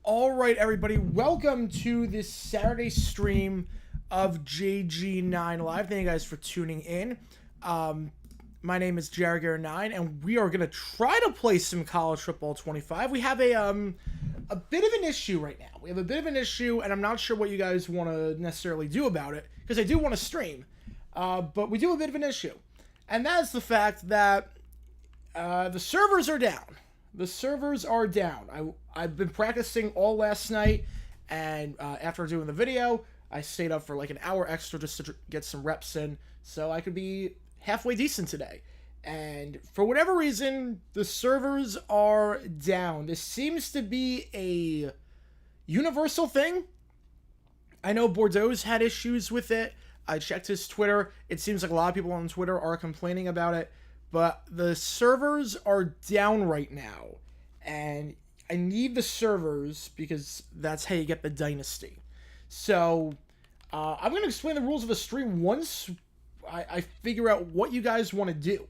All right, everybody, welcome to this Saturday stream of JG9 Live. Thank you guys for tuning in. My name is Jarragare9, and we are going to try to play some College Football 25. We have a bit of an issue right now. We have a bit of an issue, and I'm not sure what you guys want to necessarily do about it, because I do want to stream. But we do have a bit of an issue, and that is the fact that the servers are down. The servers are down. I've been practicing all last night, and after doing the video, I stayed up for like an hour extra just to get some reps in, so I could be halfway decent today. And for whatever reason, the servers are down. This seems to be a universal thing. I know Bordeaux's had issues with it. I checked his Twitter. It seems like a lot of people on Twitter are complaining about it. But the servers are down right now, and I need the servers because that's how you get the dynasty. So I'm going to explain the rules of the stream once I figure out what you guys want to do.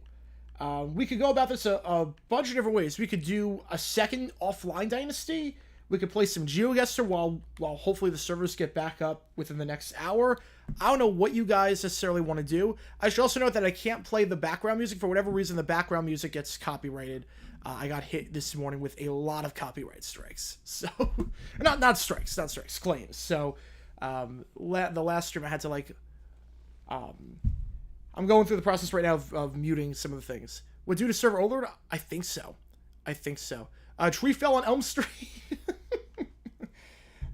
We could go about this a bunch of different ways. We could do a second offline dynasty. We could play some GeoGuessr while hopefully the servers get back up within the next hour. I don't know what you guys necessarily want to do. I should also note that I can't play the background music. For whatever reason, the background music gets copyrighted. I got hit this morning with a lot of copyright strikes. So, not strikes, claims. So, the last stream I had to I'm going through the process right now of muting some of the things. Would due to server overload? I think so. Tree fell on Elm Street.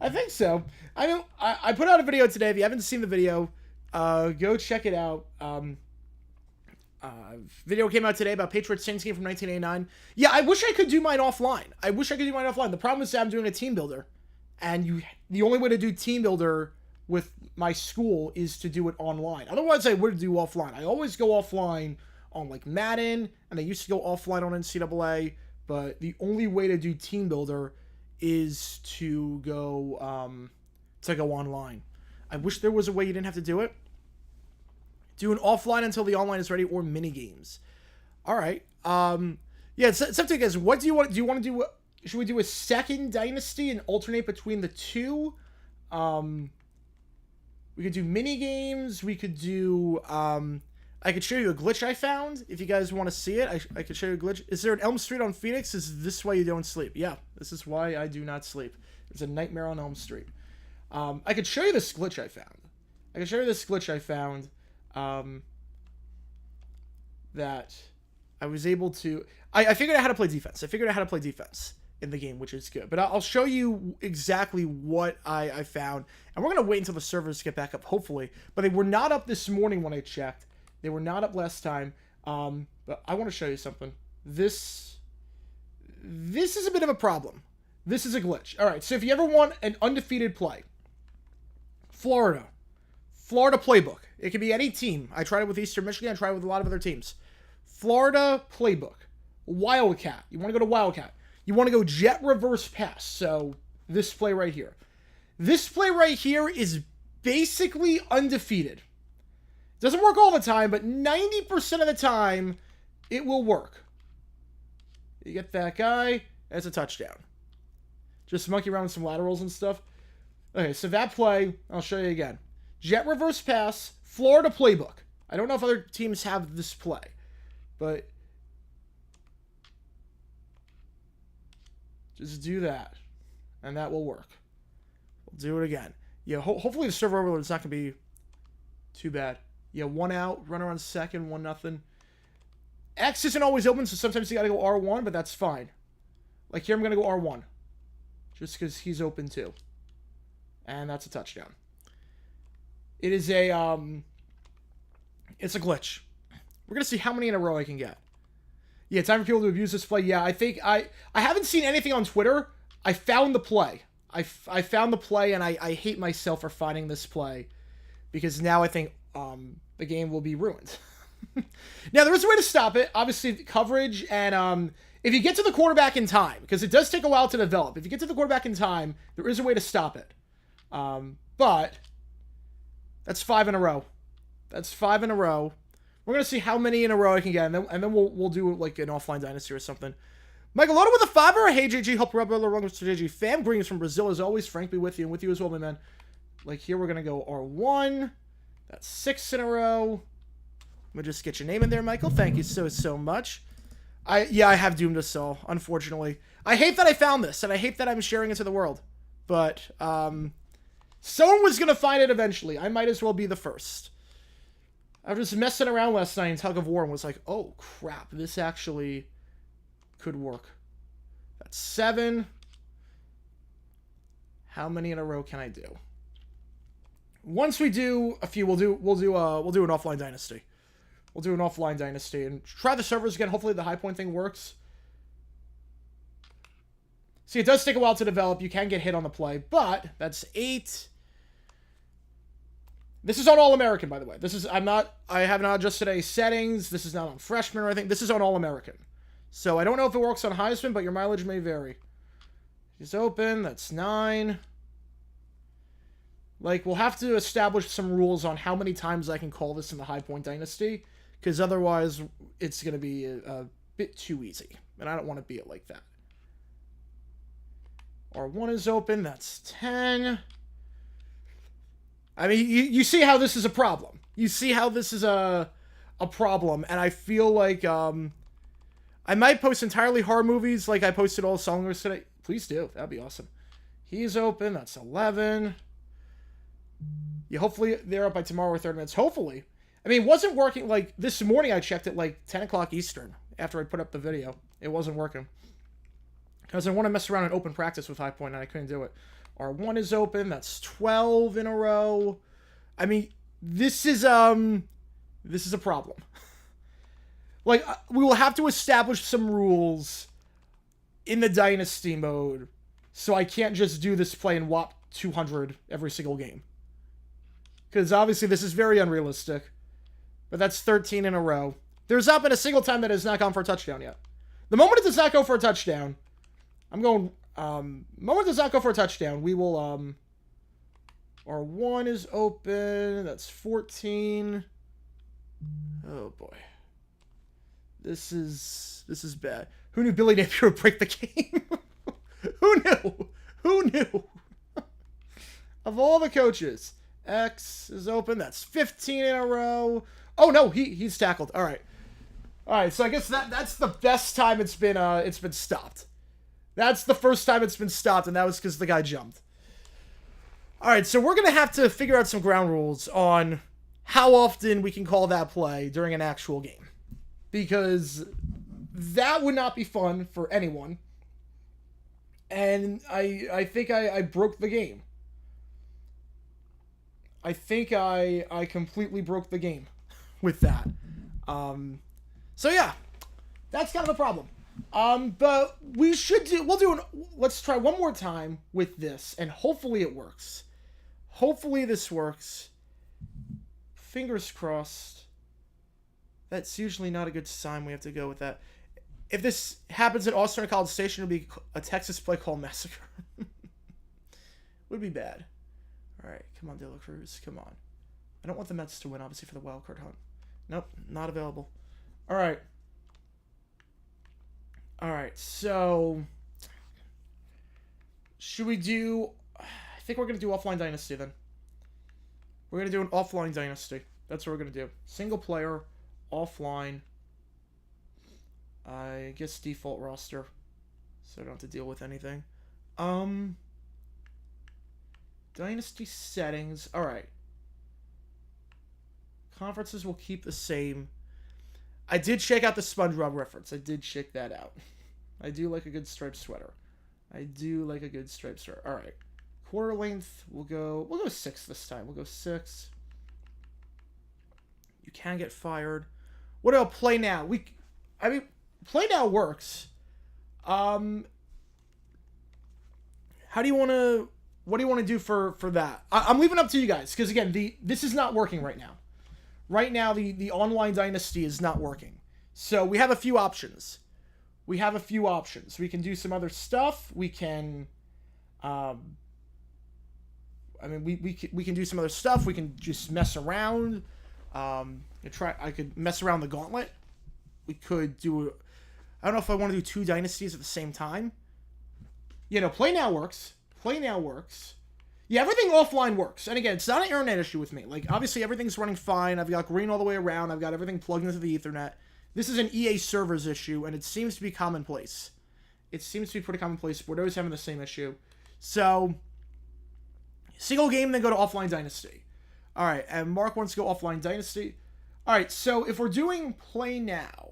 I think so. I put out a video today. If you haven't seen the video, go check it out. Video came out today about Patriots Saints game from 1989. Yeah, I wish I could do mine offline. The problem is that I'm doing a team builder, and the only way to do team builder with my school is to do it online. Otherwise, I would do offline. I always go offline on like Madden, and I used to go offline on NCAA. But the only way to do team builder is to go online. I wish there was a way you didn't have to do it. Do an offline until the online is ready, or mini games. All right. Yeah, it's up to you guys. What do you want? Do you want to do? Should we do a second dynasty and alternate between the two? We could do mini games. We could do. I could show you a glitch I found. If you guys want to see it, I could show you a glitch. Is there an Elm Street on Phoenix? Is this why you don't sleep? Yeah, this is why I do not sleep. There's a nightmare on Elm Street. I could show you this glitch I found. That I was able to... I figured out how to play defense. In the game, which is good. But I'll show you exactly what I found. And we're going to wait until the servers get back up, hopefully. But they were not up this morning when I checked. They were not up last time, but I want to show you something. This is a bit of a problem. This is a glitch. All right, so if you ever want an undefeated play, Florida playbook. It can be any team. I tried it with Eastern Michigan. I tried it with a lot of other teams. Florida playbook. Wildcat. You want to go to Wildcat. You want to go jet reverse pass. So this play right here. This play right here is basically undefeated. Doesn't work all the time, but 90% of the time, it will work. You get that guy, that's a touchdown. Just monkey around with some laterals and stuff. Okay, so that play, I'll show you again. Jet reverse pass, Florida playbook. I don't know if other teams have this play, but just do that, and that will work. We'll do it again. Yeah, hopefully the server overload is not going to be too bad. Yeah, 1 out, runner on second, 1-0. X isn't always open, so sometimes you gotta go R1, but that's fine. Like here, I'm gonna go R1. Just because he's open too. And that's a touchdown. It is it's a glitch. We're gonna see how many in a row I can get. Yeah, time for people to abuse this play. Yeah, I think I haven't seen anything on Twitter. I found the play. I found the play, and I hate myself for finding this play. Because now I think the game will be ruined. Now, there is a way to stop it. Obviously, coverage, and if you get to the quarterback in time, because it does take a while to develop. If you get to the quarterback in time, there is a way to stop it. But that's 5 in a row. We're going to see how many in a row I can get, and then we'll do like an offline dynasty or something. Michael Loda with a 5-hour. Hey, JG. Hope you're up. Welcome to JG fam. Greetings from Brazil as always. Frank be with you and with you as well, my man. Like here, we're going to go R1. That's 6 in a row. Let me just get your name in there, Michael. Thank you so much. I have doomed us all, unfortunately. I hate that I found this, and I hate that I'm sharing it to the world. But, someone was going to find it eventually. I might as well be the first. I was just messing around last night in Tug of War and was like, oh, crap. This actually could work. That's 7. How many in a row can I do? Once we do a few, we'll do an offline dynasty. We'll do an offline dynasty and try the servers again. Hopefully the high point thing works. See, it does take a while to develop. You can get hit on the play, but that's 8. This is on All-American, by the way. This is, I have not adjusted any settings. This is not on freshman or anything. This is on All-American. So I don't know if it works on Heisman, but your mileage may vary. It's open. That's 9. Like, we'll have to establish some rules on how many times I can call this in the High Point Dynasty, because otherwise it's going to be a bit too easy, and I don't want to be it like that. R1 is open. That's 10. I mean, you see how this is a problem. You see how this is a problem, and I feel like I might post entirely horror movies like I posted all songs today. Please do. That'd be awesome. He's open. That's 11. Yeah, hopefully they're up by tomorrow or 30 minutes. Hopefully. I mean, it wasn't working. Like, this morning I checked it like 10 o'clock Eastern after I put up the video. It wasn't working. Because I want to mess around in open practice with High Point, and I couldn't do it. R1 is open. That's 12 in a row. I mean, this is a problem. Like, we will have to establish some rules in the Dynasty mode, so I can't just do this play and WAP 200 every single game. Because obviously this is very unrealistic. But that's 13 in a row. There's not been a single time that has not gone for a touchdown yet. The moment it does not go for a touchdown, moment it does not go for a touchdown, we will, R1 is open. That's 14. Oh boy. This is bad. Who knew Billy Napier would break the game? Who knew? Who knew? Of all the coaches, X is open. That's 15 in a row. Oh no, he's tackled. All right. So I guess that's the best time it's been stopped. That's the first time it's been stopped, and that was because the guy jumped. All right, so we're gonna have to figure out some ground rules on how often we can call that play during an actual game, because that would not be fun for anyone. And I think I broke the game. I think I completely broke the game with that. So yeah, that's kind of the problem. But let's try one more time with this, and hopefully it works. Hopefully this works. Fingers crossed. That's usually not a good sign. We have to go with that. If this happens at Austin or College Station, it'll be a Texas play called Massacre. Would be bad. All right, come on, De La Cruz, come on. I don't want the Mets to win, obviously, for the wild card hunt. Nope, not available. All right. All right, so should we do? I think we're gonna do offline dynasty then. We're gonna do an offline dynasty. That's what we're gonna do. Single player, offline. I guess default roster, so I don't have to deal with anything. Dynasty settings. All right. Conferences will keep the same. I did check out the SpongeBob reference. I did check that out. I do like a good striped sweater. I do like a good striped sweater. All right. Quarter length. We'll go 6 this time. We'll go 6. You can get fired. What about play now? Play now works. What do you want to do for that? I'm leaving it up to you guys, because again, this is not working right now. Right now, the online dynasty is not working. So we have a few options. We can do some other stuff. We can, we can do some other stuff. We can just mess around. I could mess around the gauntlet. We could do. I don't know if I want to do 2 dynasties at the same time. You know, Play Now works. Play Now works. Yeah, everything offline works. And again, it's not an internet issue with me. Like, obviously, everything's running fine. I've got green all the way around. I've got everything plugged into the Ethernet. This is an EA servers issue, and it seems to be commonplace. It seems to be pretty commonplace. We're always having the same issue. So, single game, then go to offline dynasty. All right, and Mark wants to go offline dynasty. All right, so if we're doing Play Now,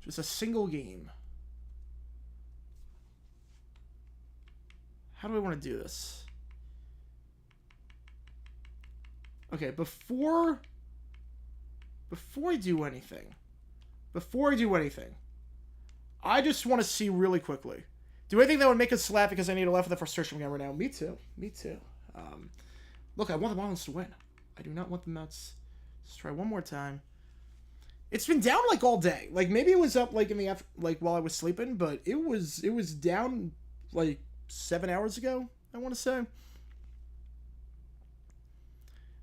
just a single game. How do I want to do this? Okay, before I do anything, I just want to see really quickly. Do anything that would make us laugh because I need to laugh at the frustration game right now? Me too. Look, I want the Marlins to win. I do not want the Mets. Let's try one more time. It's been down like all day. Like maybe it was up like in the while I was sleeping, but it was down like 7 hours ago, I want to say.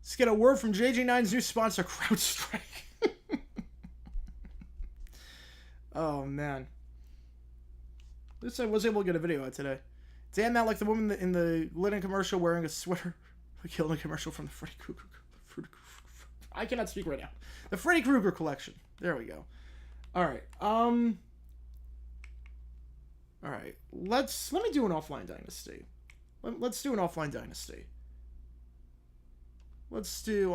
Let's get a word from JG9's new sponsor, CrowdStrike. Oh, man. At least I was able to get a video out today. Damn that, like the woman in the linen commercial wearing a sweater. Killed a commercial from the Freddy Krueger. I cannot speak right now. The Freddy Krueger collection. There we go. All right. All right, let me do an offline dynasty. Let's do an offline dynasty. Let's do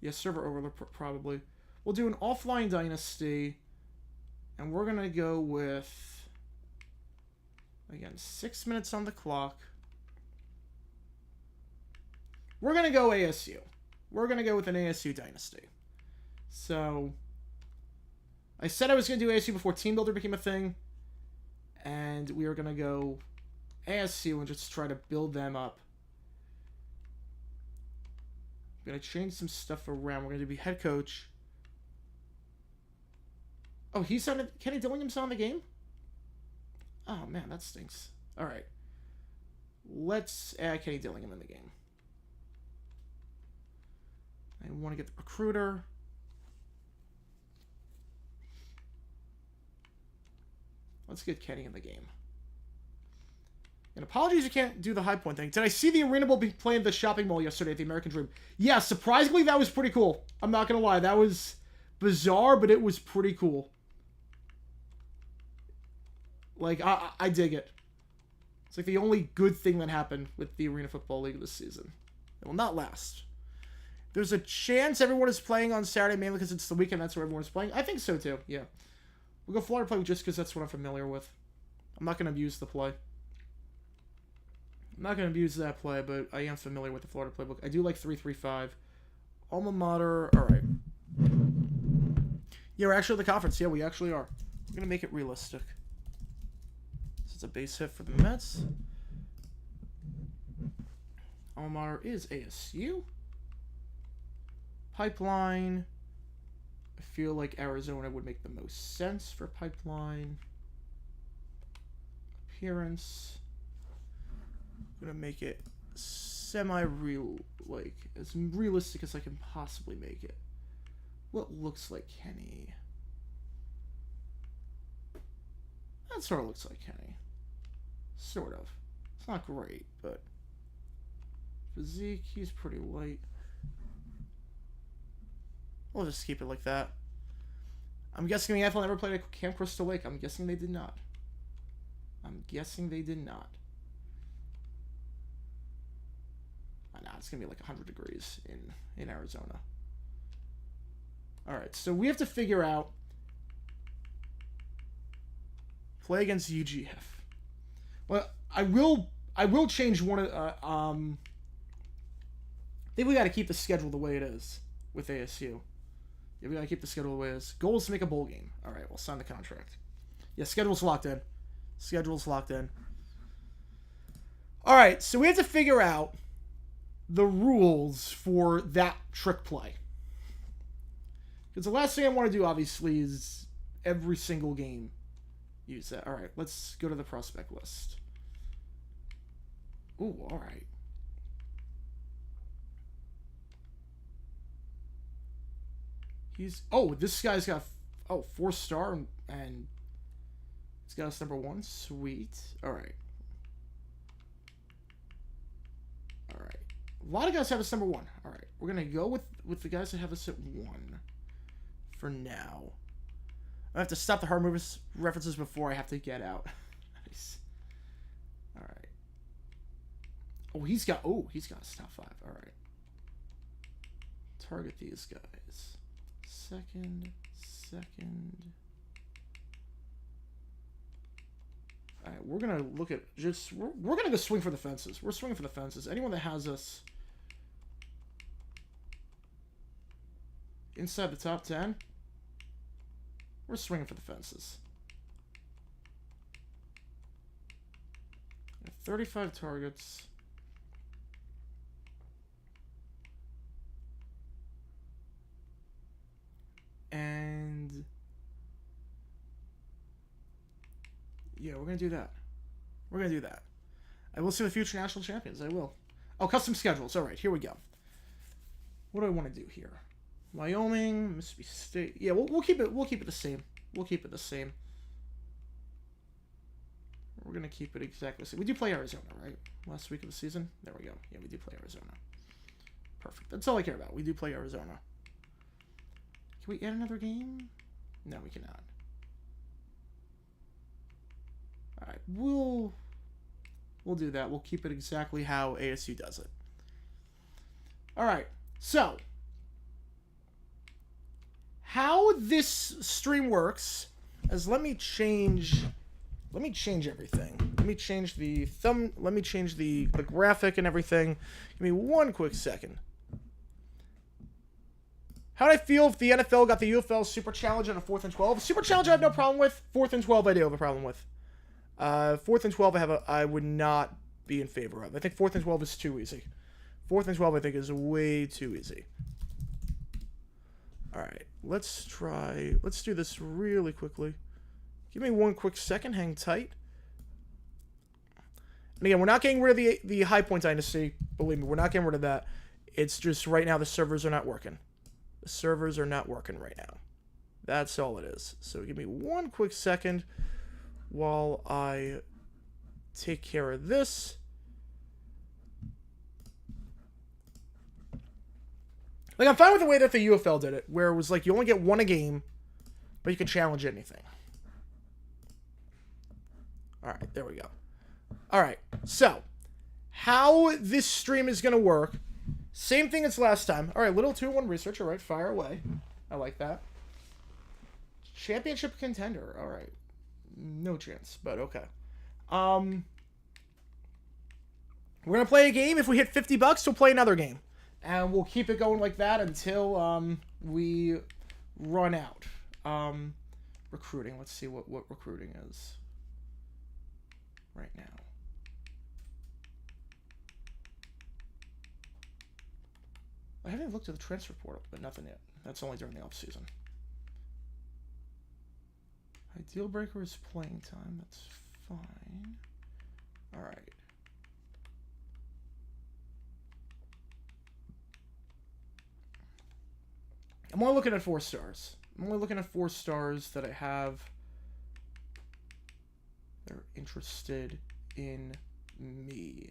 yeah, server overload probably. We'll do an offline dynasty, and we're gonna go with again 6 minutes on the clock. We're gonna go ASU. We're gonna go with an ASU dynasty. So I said I was gonna do ASU before Team Builder became a thing. And we are going to go ASU and just try to build them up. I'm going to change some stuff around. We're going to be head coach. Oh, he's on it. Kenny Dillingham's on the game? Oh, man, that stinks. All right. Let's add Kenny Dillingham in the game. I want to get the recruiter. Let's get Kenny in the game. And apologies you can't do the high point thing. Did I see the Arena Bowl be playing the shopping mall yesterday at the American Dream? Yeah, surprisingly, that was pretty cool. I'm not going to lie. That was bizarre, but it was pretty cool. Like, I dig it. It's like the only good thing that happened with the Arena Football League this season. It will not last. There's a chance everyone is playing on Saturday, mainly because it's the weekend. That's where everyone's playing. I think so, too. Yeah. We'll go Florida Playbook just because that's what I'm familiar with. I'm not going to abuse the play. I'm not going to abuse that play, but I am familiar with the Florida Playbook. I do like 3-3-5. Alma mater. All right. Yeah, we're actually at the conference. Yeah, we actually are. We're going to make it realistic. This is a base hit for the Mets. Alma mater is ASU. Pipeline. I feel like Arizona would make the most sense for Pipeline. Appearance. I'm gonna make it semi-real, like as realistic as I can possibly make it. What looks like Kenny? That sort of looks like Kenny. Sort of. It's not great, but physique, he's pretty light. We'll just keep it like that. I'm guessing the NFL never played at Camp Crystal Lake. I'm guessing they did not. Nah, it's going to be like 100 degrees in Arizona. Alright, so we have to figure out play against UGF. Well, I will change one of... I think we got to keep the schedule the way it is with ASU. Yeah, we got to keep the schedule the way it is. Goal is to make a bowl game. Alright, we'll sign the contract. Yeah, schedule's locked in. Alright, so we have to figure out the rules for that trick play. Because the last thing I want to do, obviously, is every single game use that. Alright, let's go to the prospect list. Ooh, alright. Oh, this guy's got... Oh, 4-star, and it's got us number 1. Sweet. All right. All right. A lot of guys have us number 1. All right. We're going to go with the guys that have us at 1 for now. I have to stop the hard moves references before I have to get out. Nice. All right. Oh, he's got us top 5. All right. Target these guys. Second. All right, we're gonna look at we're gonna go swing for the fences. We're swinging for the fences. Anyone that has us inside the top 10, we're swinging for the fences. 35 targets. And yeah, we're going to do that. We're going to do that. I will see the future national champions. I will. Oh, custom schedules. All right, here we go. What do I want to do here? Wyoming, Mississippi State. Yeah, we'll keep it the same. We'll keep it the same. We're going to keep it exactly the same. We do play Arizona, right? Last week of the season. There we go. Yeah, we do play Arizona. Perfect. That's all I care about. We do play Arizona. Can we add another game? No, we cannot. All right, we'll do that. We'll keep it exactly how ASU does it. All right, so how this stream works is let me change everything. Let me change the let me change the graphic and everything. Give me one quick second. How would I feel if the NFL got the UFL Super Challenge on a 4th and 12? Super Challenge I have no problem with. 4th and 12 I do have a problem with. 4th and 12 I would not be in favor of. I think 4th and 12 is too easy. 4th and 12 I think is way too easy. All right, let's do this really quickly. Give me one quick second. Hang tight. And again, we're not getting rid of the High Point Dynasty. Believe me, we're not getting rid of that. It's just right now the servers are not working. The servers are not working right now. That's all it is. So give me one quick second while I take care of this. Like, I'm fine with the way that the UFL did it, where it was like you only get 1 a game, but you can challenge anything. All right, there we go. All right, so how this stream is going to work, same thing as last time. All right, little 2-1 research. All right, fire away. I like that. Championship contender. All right. No chance, but okay. We're going to play a game. If we hit $50, we'll play another game. And we'll keep it going like that until we run out. Recruiting. Let's see what recruiting is right now. I haven't looked at the transfer portal, but nothing yet. That's only during the off-season. Deal breaker is playing time. That's fine. All right. I'm only looking at 4 stars. I'm only looking at 4 stars that I have. They're interested in me.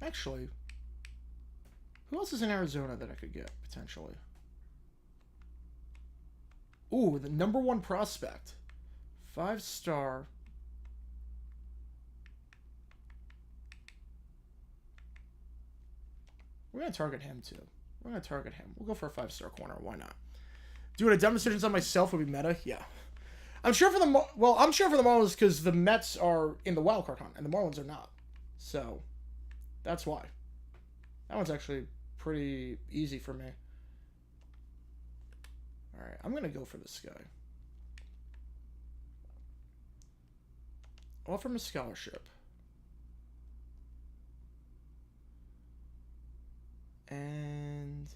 Actually, who else is in Arizona that I could get, potentially? Ooh, the number 1 prospect. 5-star. We're going to target him, too. We're going to target him. We'll go for a 5-star corner. Why not? Doing a dumb decisions on myself would be meta? Yeah. I'm sure for the Marlins because the Mets are in the wild card hunt, and the Marlins are not. So, that's why. That one's actually pretty easy for me. All right, I'm going to go for this guy. Offer him a scholarship. And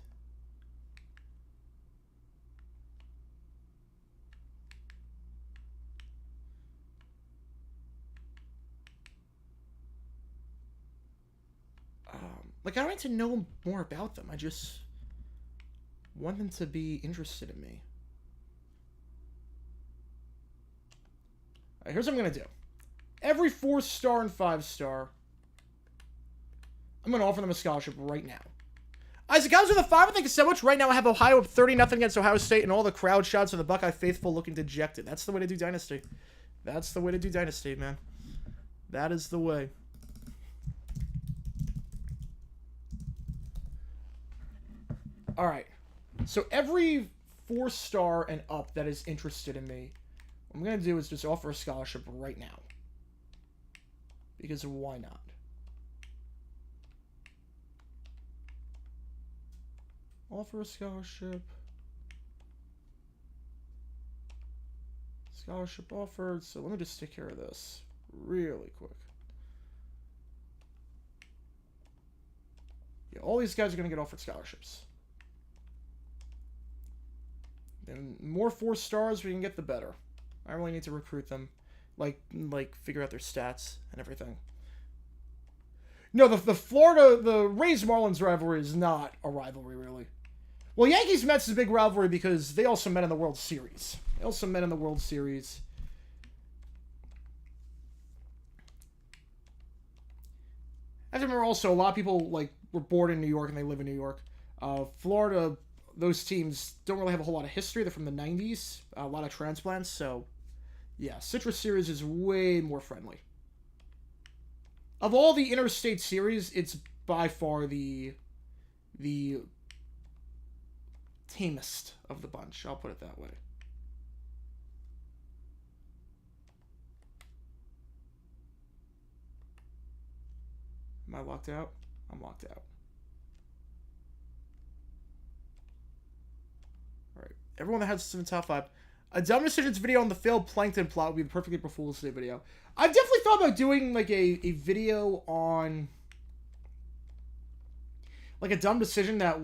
Like, I don't need to know more about them. I just want them to be interested in me. All right, here's what I'm going to do. Every 4-star and 5-star, I'm going to offer them a scholarship right now. Isaac, I was with a 5. Thank you so much. Right now, I have Ohio up 30-0 against Ohio State, and all the crowd shots of the Buckeye faithful looking dejected. That's the way to do Dynasty. That's the way to do Dynasty, man. That is the way. All right. So every 4-star and up that is interested in me, what I'm going to do is just offer a scholarship right now. Because why not? Offer a scholarship. Scholarship offered. So let me just take care of this really quick. Yeah, all these guys are going to get offered scholarships. And the more 4-stars we can get, the better. I really need to recruit them. Like figure out their stats and everything. No, the Rays-Marlins rivalry is not a rivalry, really. Well, Yankees-Mets is a big rivalry because they also met in the World Series. I have to remember also, a lot of people were born in New York and they live in New York. Florida, those teams don't really have a whole lot of history. They're from the 90s. A lot of transplants, so yeah, Citrus Series is way more friendly. Of all the interstate series, it's by far the tamest of the bunch. I'll put it that way. Am I locked out? I'm locked out. Alright. Everyone that has in the top 5. A dumb decisions video on the failed plankton plot would be the perfect April Fool's Day video. I've definitely thought about doing a video on a dumb decision that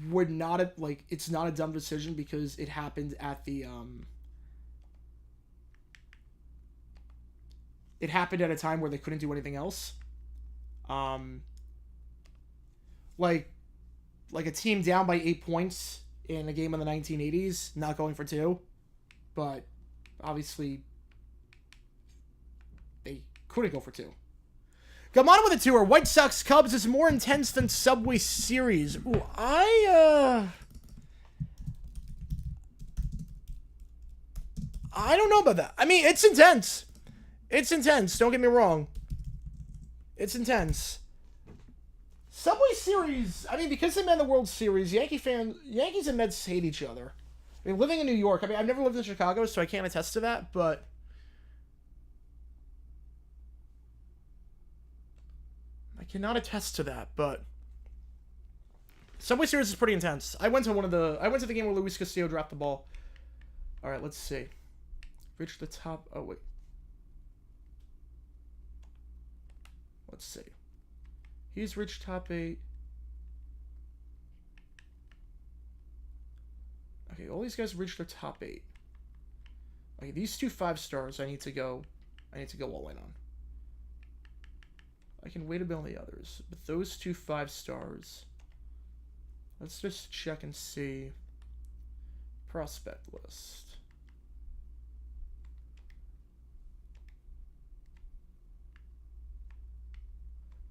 would not have, it's not a dumb decision because it happened at the it happened at a time where they couldn't do anything else. Like a team down by 8 points in a game in the 1980s, not going for 2, but obviously they couldn't go for 2. Come on with a tour. White Sox Cubs is more intense than Subway Series. Ooh, I don't know about that. I mean, it's intense. It's intense. Don't get me wrong. It's intense. Subway Series, I mean, because they met in the World Series, Yankees and Mets hate each other. I mean, living in New York, I mean, I've never lived in Chicago, so I can't attest to that, but I cannot attest to that, but Subway Series is pretty intense. I went to the game where Luis Castillo dropped the ball. All right, let's see. Reach the top. Oh, wait. Let's see. He's reached top 8. Okay, all these guys reached their top 8. Okay, these 2 5-stars I need to go all in on. I can wait a bit on the others, but those 2 5-stars, let's just check and see. Prospect list.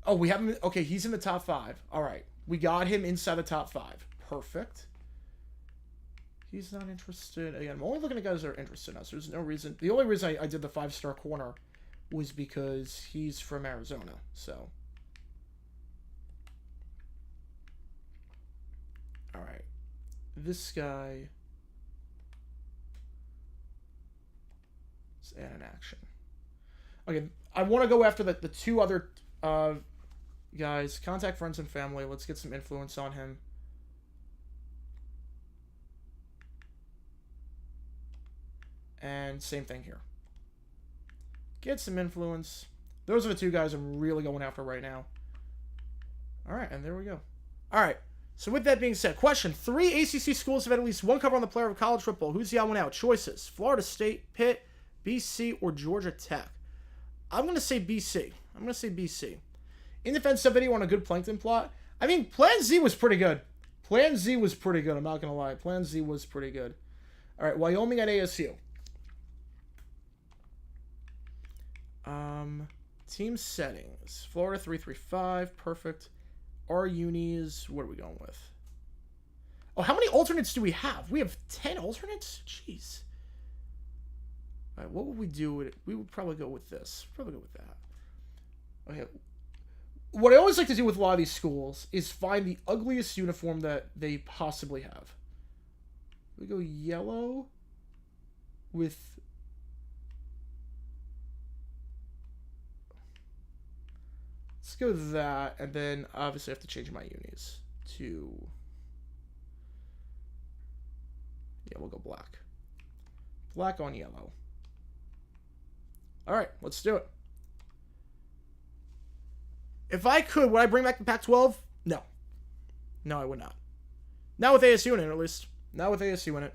Oh, we have him. Okay, he's in the top 5. All right. We got him inside the top 5. Perfect. He's not interested. Again, I'm only looking at guys that are interested in us. There's no reason. The only reason I did the 5-star corner was because he's from Arizona. So. All right. This guy. Let's add an action. Okay. I want to go after the 2 other guys. Contact friends and family. Let's get some influence on him. And same thing here. Get some influence. Those are the 2 guys I'm really going after right now. Alright, and there we go. Alright, so with that being said, question. 3 ACC schools have had at least 1 cover on the player of college football. Who's the odd one out? Choices. Florida State, Pitt, BC, or Georgia Tech. I'm going to say BC. In defense of video on a good Plankton plot. I mean, Plan Z was pretty good. Plan Z was pretty good. I'm not going to lie. Plan Z was pretty good. All right, Wyoming at ASU. Team settings. Florida 335. Perfect. Our unis. What are we going with? Oh, how many alternates do we have? We have 10 alternates? Jeez. All right, what would we do with it? We would probably go with this. Probably go with that. Okay. What I always like to do with a lot of these schools is find the ugliest uniform that they possibly have. We go yellow with... Let's go with that, and then obviously I have to change my unis to... Yeah, we'll go black. Black on yellow. All right, let's do it. If I could, would I bring back the Pac-12? No. No, I would not. Not with ASU in it, at least. Not with ASU in it.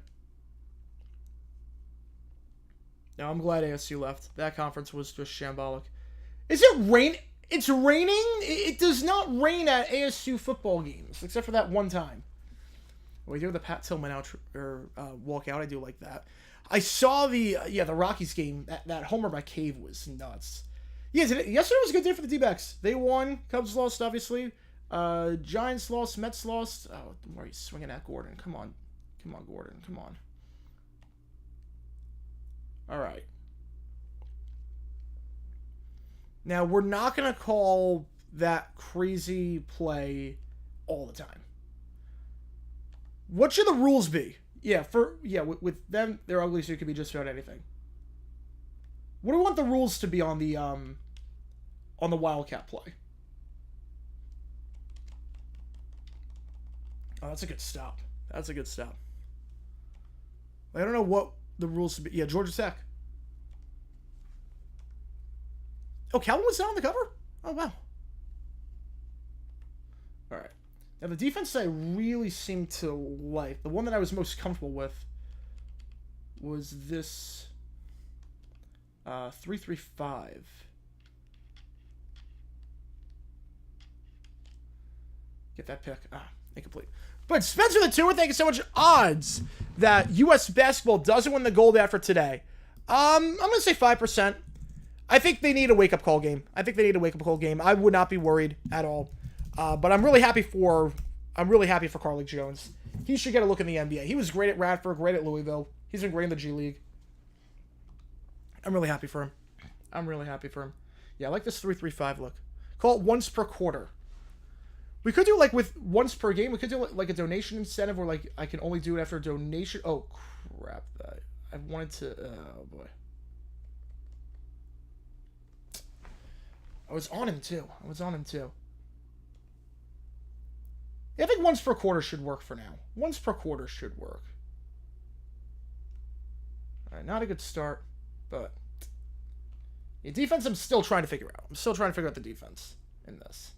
No, I'm glad ASU left. That conference was just shambolic. Is it rain? It's raining? It does not rain at ASU football games, except for that one time. We do the Pat Tillman walk out. I do like that. I saw the Rockies game. That homer by Cave was nuts. Yeah, yesterday was a good day for the D-backs. They won. Cubs lost, obviously. Giants lost. Mets lost. Oh, why are you swinging at Gordon? Come on. Come on, Gordon. Come on. All right. Now, we're not going to call that crazy play all the time. What should the rules be? With them, they're ugly, so it could be just about anything. What do we want the rules to be on the Wildcat play? Oh, that's a good stop. That's a good stop. I don't know what the rules should be. Yeah, Georgia Tech. Oh, Calvin was down on the cover? Oh, wow. All right. Now, the defense I really seem to like, the one that I was most comfortable with, was this 3-3-5. Get that pick. Incomplete. But Spencer the Tour, thank you so much. Odds that U.S. basketball doesn't win the gold after today. I'm going to say 5%. I think they need a wake-up call game. I would not be worried at all. But I'm really happy for Carlik Jones. He should get a look in the NBA. He was great at Radford, great at Louisville. He's been great in the G League. I'm really happy for him. Yeah, I like this 3-3-5 look. Call it once per quarter. We could do like with once per game. We could do like a donation incentive where like I can only do it after a donation. Oh crap! I wanted to. Oh boy. I was on him too. Yeah, I think once per quarter should work for now. Once per quarter should work. All right, not a good start, but yeah, defense I'm still trying to figure out. I'm still trying to figure out the defense in this.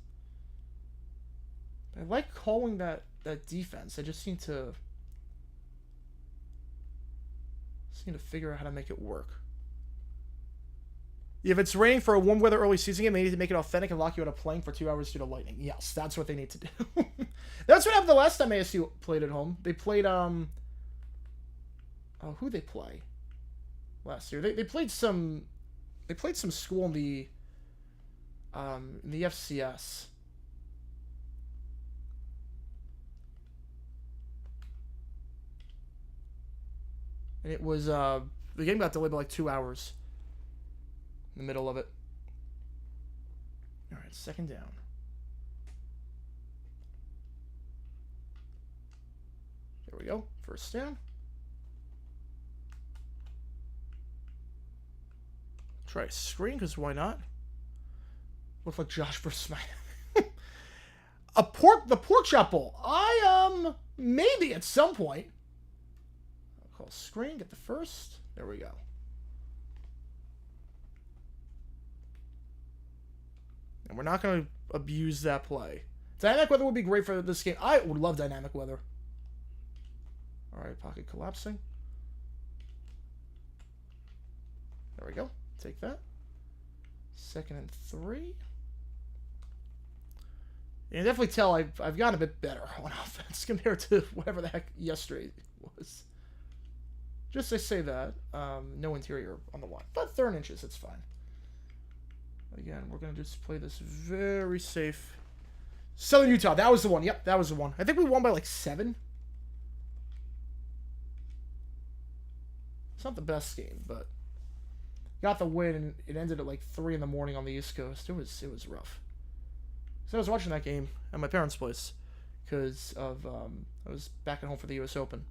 I like calling that defense. I just need to figure out how to make it work. If it's raining for a warm weather early season game, they need to make it authentic and lock you out of playing for 2 hours due to lightning. Yes, that's what they need to do. That's what happened the last time ASU played at home. They played who'd they play last year? They played some school in the FCS. And it was the game got delayed by like 2 hours. In the middle of it. All right, second down. There we go. First down. Try a screen, because why not? Look like Josh versus Smite. The pork chop bowl. Maybe at some point. I'll call screen, get the first. There we go. And we're not going to abuse that play. Dynamic weather would be great for this game. I would love dynamic weather. All right, pocket collapsing. There we go. Take that. 2nd and 3. You can definitely tell I've gotten a bit better on offense compared to whatever the heck yesterday was. Just to say that. No interior on the line. But 3rd inches, it's fine. Again, we're going to just play this very safe. Southern Utah, that was the one. Yep, that was the one. I think we won by like 7. It's not the best game, but got the win, and it ended at like 3 in the morning on the East Coast. It was rough. So I was watching that game at my parents' place because of I was back at home for the U.S. Open,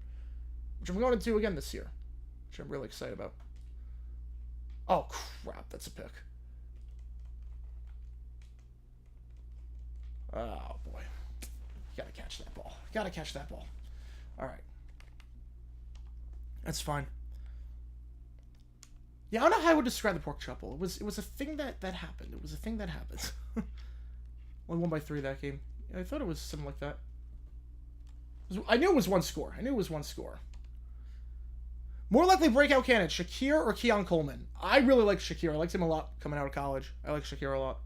which I'm going to do again this year, which I'm really excited about. Oh crap, that's a pick. Oh boy, gotta catch that ball. Gotta catch that ball. All right, that's fine. Yeah, I don't know how I would describe the pork chop bowl. It was a thing that happened. It was a thing that happened. Only won by 3 that game. I thought it was something like that. I knew it was 1 score. I knew it was 1 score. More likely breakout candidate, Shakir or Keon Coleman? I really like Shakir. I liked him a lot coming out of college. I like Shakir a lot.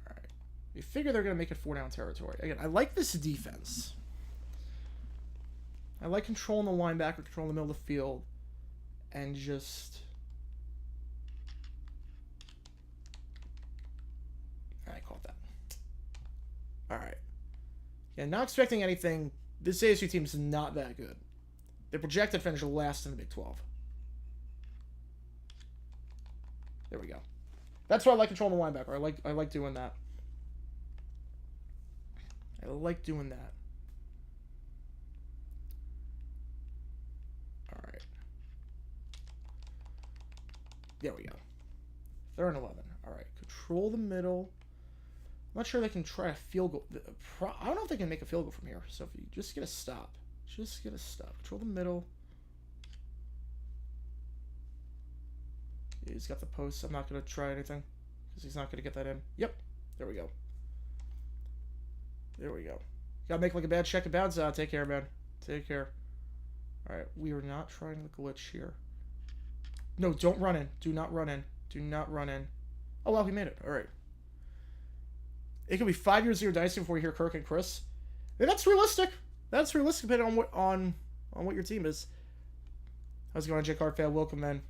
Alright. You figure they're going to make it 4-down territory. Again, I like this defense. I like controlling the linebacker, controlling the middle of the field, and just... I caught that. Alright. Yeah, not expecting anything. This ASU team is not that good. They're projected to finish last in the Big 12. There we go. That's why I like controlling the linebacker. I like doing that. I like doing that. Alright. There we go. 3rd and 11. Alright. Control the middle. I'm not sure they can try a field goal. I don't know if they can make a field goal from here. So if you just get a stop. Just get a stop. Control the middle. He's got the post. I'm not going to try anything. Because he's not going to get that in. Yep. There we go. There we go. Got to make like a bad check and bounce. Take care, man. Take care. Alright. We are not trying the glitch here. No, don't run in. Do not run in. Do not run in. Oh, well, he made it. Alright. It could be 5 years of your dynasty before you hear Kirk and Chris. And that's realistic. That's realistic depending on what your team is. How's it going, Jake Hartfield? Welcome, man.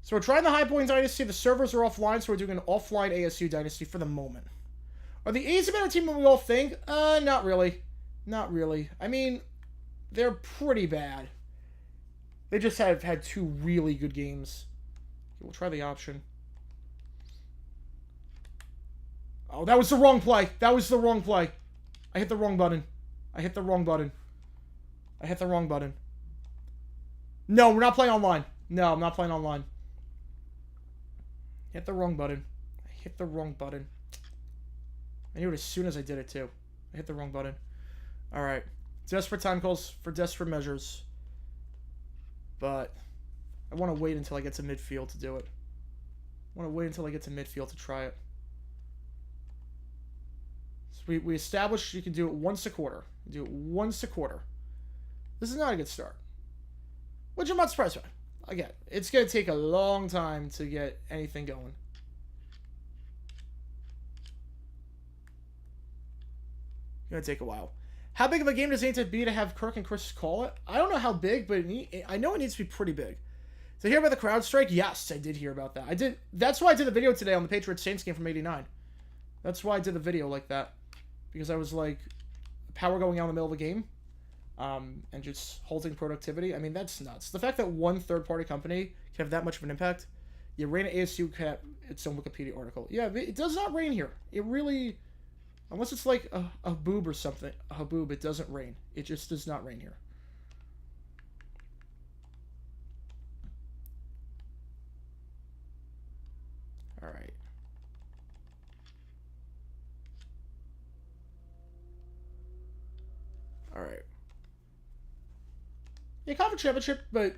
So we're trying the High Point Dynasty. The servers are offline, so we're doing an offline ASU Dynasty for the moment. Are the A's a better team than we all think? Not really. Not really. I mean, they're pretty bad. They just have had 2 really good games. Okay, we'll try the option. Oh, that was the wrong play. That was the wrong play. I hit the wrong button. I hit the wrong button. I hit the wrong button. No, we're not playing online. No, I'm not playing online. Hit the wrong button. I hit the wrong button. I knew it as soon as I did it, too. I hit the wrong button. Alright. Desperate time calls for desperate measures. But I want to wait until I get to midfield to do it. I want to wait until I get to midfield to try it. So we established you can do it once a quarter. Do it once a quarter. This is not a good start. Which I'm not surprised by. Again, it's going to take a long time to get anything going. It's going to take a while. How big of a game does it need to be to have Kirk and Chris call it? I don't know how big, but I know it needs to be pretty big. Did you hear about the crowd strike? Yes, I did hear about that. I did. That's why I did the video today on the Patriots Saints game from '89. That's why I did the video like that. Because I was like, power going out in the middle of a game. And just halting productivity. I mean, that's nuts. The fact that one third-party company can have that much of an impact. Yeah, rain at ASU can have its own Wikipedia article. Yeah, it does not rain here. It really, unless it's like a boob or something, a haboob, it doesn't rain. It just does not rain here. All right. All right. Yeah, conference championship, but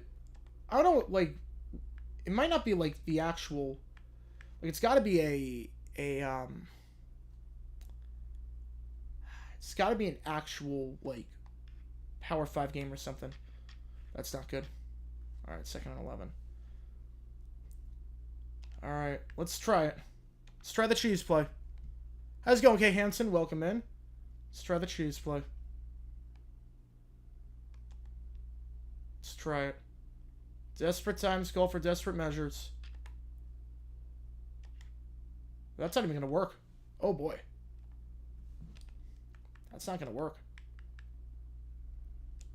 I don't know, like, it might not be, like, the actual, like, it's got to be it's got to be an actual, like, Power 5 game or something. That's not good. All right, 2nd and 11. Alright, let's try it. Let's try the cheese play. How's it going, Kay Hansen? Welcome in. Let's try the cheese play. Let's try it. Desperate times call for desperate measures. That's not even gonna work. Oh boy. That's not gonna work.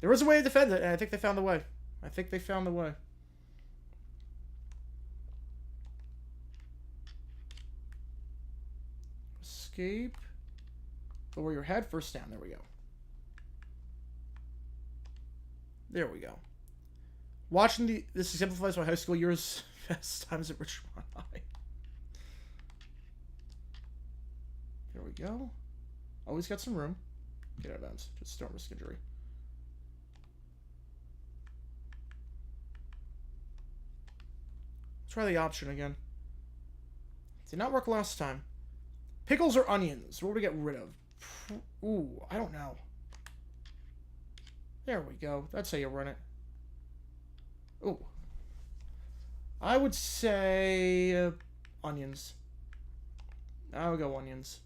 There was a way to defend it, and I think they found the way. I think they found the way. Escape. Lower your head. First down. There we go. There we go. Watching this exemplifies my high school years. Best times at Richmond High. There we go. Always got some room. Get out of bounds. Just don't risk injury. Try the option again. Did not work last time. Pickles or onions? What do we get rid of? Ooh, I don't know. There we go. That's how you run it. Ooh. I would say onions. I would go onions.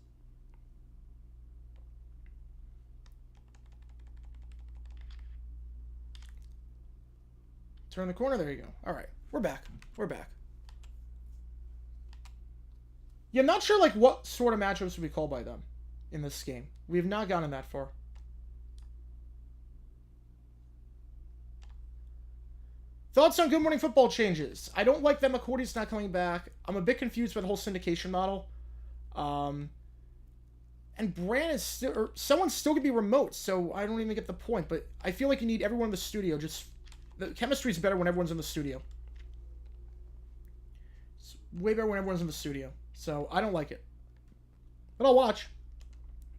Turn the corner. There you go. All right. We're back. We're back. Yeah, I'm not sure like what sort of matchups would be called by them in this game. We have not gotten that far. Thoughts on Good Morning Football changes? I don't like that McCourty's not coming back. I'm a bit confused by the whole syndication model. And Brand is still, or someone's still gonna be remote, so I don't even get the point. But I feel like you need everyone in the studio. Just the chemistry is better when everyone's in the studio. It's way better when everyone's in the studio. So I don't like it, but I'll watch,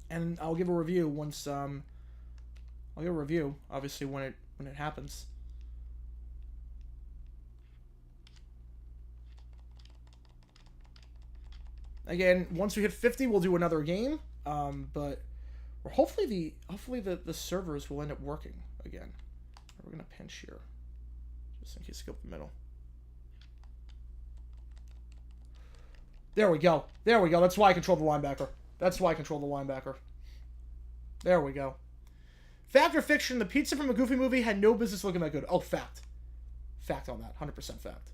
and I'll give a review once. I'll give a review, obviously, when it happens. Again, once we hit 50, we'll do another game. But hopefully the servers will end up working again. We're gonna pinch here, just in case you go up the middle. There we go. There we go. That's why I control the linebacker. That's why I control the linebacker. There we go. Fact or fiction, the pizza from a Goofy movie had no business looking that good. Oh, fact. Fact on that. 100% fact.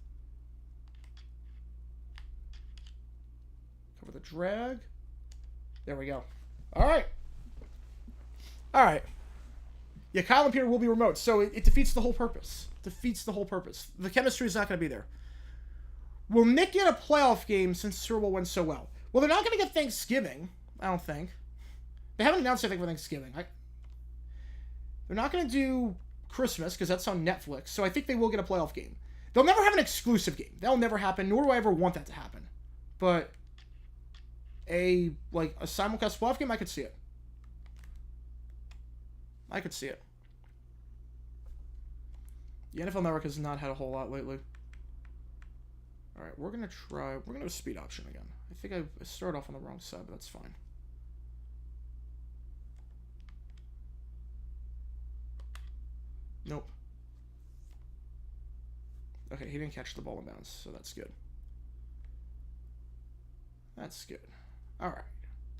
Cover the drag. There we go. All right. All right. Yeah, Kyle and Peter will be remote, so it defeats the whole purpose. Defeats the whole purpose. The chemistry is not going to be there. Will Nick get a playoff game since the Super Bowl went so well? Well, they're not going to get Thanksgiving, I don't think. They haven't announced anything for Thanksgiving. They're not going to do Christmas, because that's on Netflix, so I think they will get a playoff game. They'll never have an exclusive game. That'll never happen, nor do I ever want that to happen. But a simulcast playoff game, I could see it. I could see it. The NFL Network has not had a whole lot lately. Alright, we're going to do a speed option again. I think I started off on the wrong side, but that's fine. Nope. Okay, he didn't catch the ball in bounds, so that's good. That's good. Alright.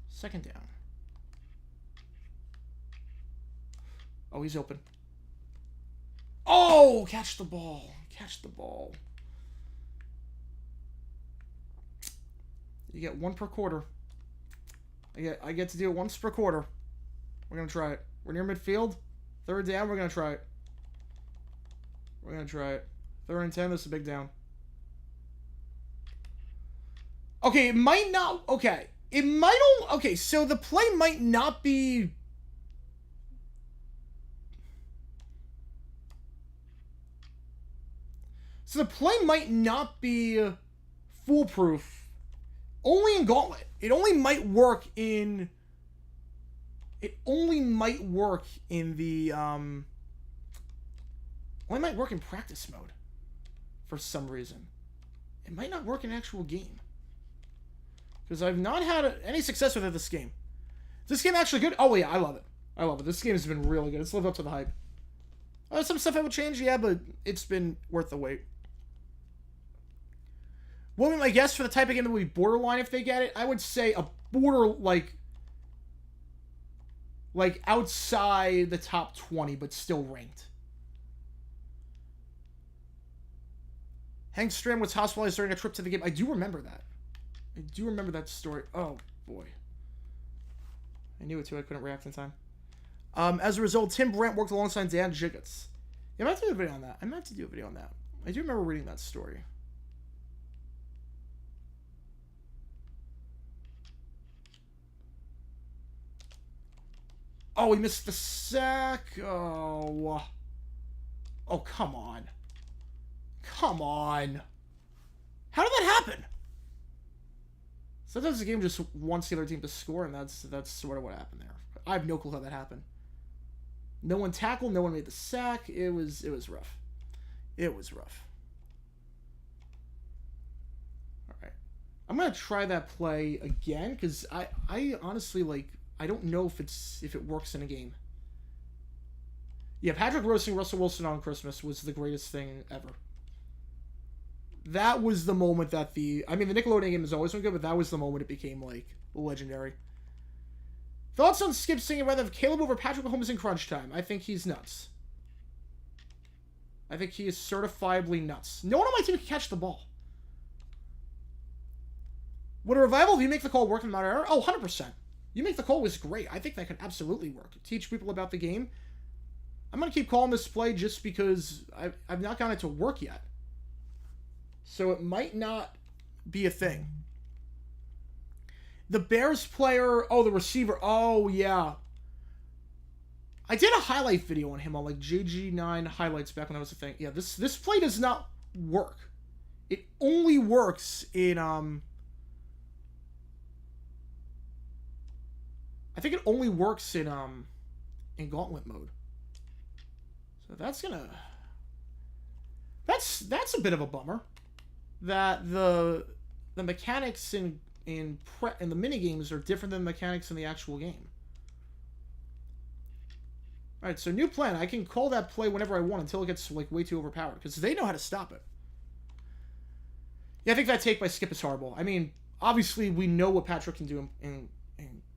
Second down. Oh, he's open. Oh, catch the ball. Catch the ball. You get one per quarter. I get to do it once per quarter. We're going to try it. We're near midfield. Third down, we're going to try it. We're going to try it. 3rd and 10, this is a big down. Okay, it might not... Okay. It might... Okay, so the play might not be... So the play might not be foolproof. Only in Gauntlet. It only might work in... It only might work in the... Only might work in practice mode. For some reason. It might not work in actual game. Because I've not had any success with it this game. Is this game actually good? Oh yeah, I love it. I love it. This game has been really good. It's lived up to the hype. Some stuff I would change, yeah, but it's been worth the wait. What would be my guess for the type of game that would be borderline if they get it? I would say a border, like outside the top 20, but still ranked. Hank Stram was hospitalized during a trip to the game. I do remember that. I do remember that story. Oh, boy. I knew it, too. I couldn't react in time. As a result, Tim Brandt worked alongside Dan Jiggets. Yeah, I might have to do a video on that. I do remember reading that story. Oh, he missed the sack. Oh. Oh, come on. Come on. How did that happen? Sometimes the game just wants the other team to score, and that's sort of what happened there. I have no clue how that happened. No one tackled, no one made the sack. It was rough. It was rough. Alright. I'm gonna try that play again, because I honestly, like, I don't know if it works in a game. Yeah, Patrick roasting Russell Wilson on Christmas was the greatest thing ever. That was the moment that the Nickelodeon game has always been good, but that was the moment it became, like, legendary. Thoughts on Skip singing rather than Caleb over Patrick Mahomes in crunch time? I think he's nuts. I think he is certifiably nuts. No one on my team can catch the ball. Would a revival, if you make the call, work in that era? Oh, 100%. You make the call was great. I think that could absolutely work. Teach people about the game. I'm going to keep calling this play just because I've not gotten it to work yet. So it might not be a thing. The Bears player... Oh, the receiver. Oh, yeah. I did a highlight video on him on, like, JG9 highlights back when that was a thing. Yeah, this play does not work. It only works in, I think it only works in Gauntlet mode. So that's gonna... That's a bit of a bummer. That the mechanics in the minigames are different than the mechanics in the actual game. Alright, so new plan. I can call that play whenever I want until it gets, like, way too overpowered. Because they know how to stop it. Yeah, I think that take by Skip is horrible. I mean, obviously, we know what Patrick can do in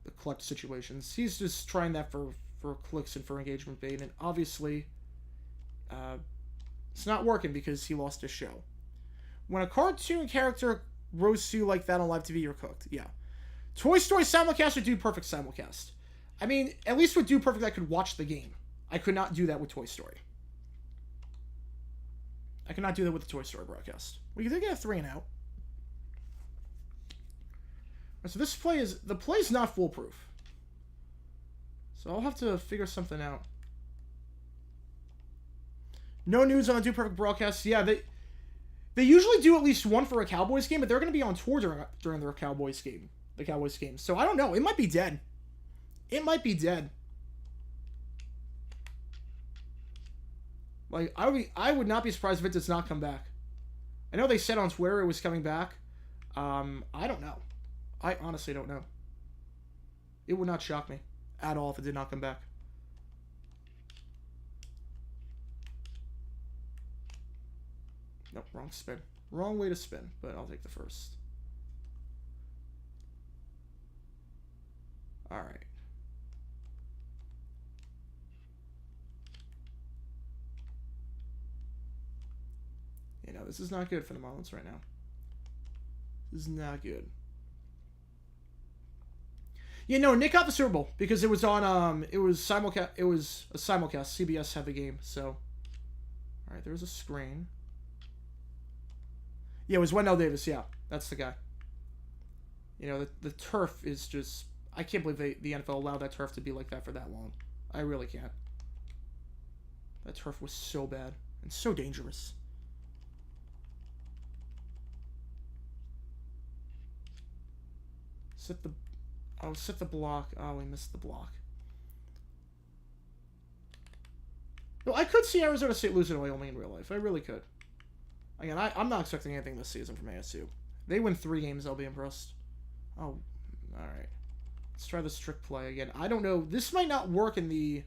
the collect situations. He's just trying that for clicks and for engagement bait. And obviously, it's not working because he lost his show. When a cartoon character roasts you like that on live TV, you're cooked. Yeah. Toy Story simulcast or Dude Perfect simulcast? I mean, at least with Dude Perfect, I could watch the game. I could not do that with Toy Story. I could not do that with the Toy Story broadcast. We did get a 3 and out. So this play is... The play's not foolproof. So I'll have to figure something out. No news on the Dude Perfect broadcast. Yeah, they usually do at least one for a Cowboys game, but they're going to be on tour during their Cowboys game. The Cowboys game. So I don't know. It might be dead. It might be dead. Like, I would not be surprised if it does not come back. I know they said on Twitter it was coming back. I don't know. I honestly don't know. It would not shock me at all if it did not come back. Nope, wrong spin. Wrong way to spin, but I'll take the first. Alright. You know, this is not good for the Marlins right now. This is not good. Yeah, no, Nick got the Super Bowl because it was on it was a simulcast. CBS had the game, so all right, there's a screen. Yeah, it was Wendell Davis. Yeah, that's the guy. You know, the turf is just... I can't believe the NFL allowed that turf to be like that for that long. I really can't. That turf was so bad and so dangerous. Set the block. Oh, we missed the block. No, I could see Arizona State losing to Wyoming in real life. I really could. Again, I'm not expecting anything this season from ASU. They win 3 games, I'll be impressed. Oh, alright. Let's try this trick play again. I don't know. This might not work in the...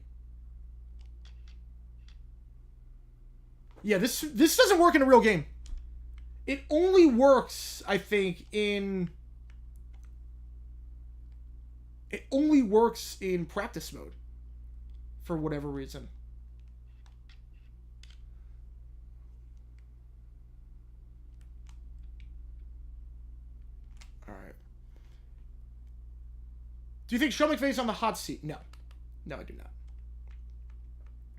Yeah, this doesn't work in a real game. It only works, I think, in... It only works in practice mode. For whatever reason. Alright. Do you think Sean McVay's on the hot seat? No. No, I do not.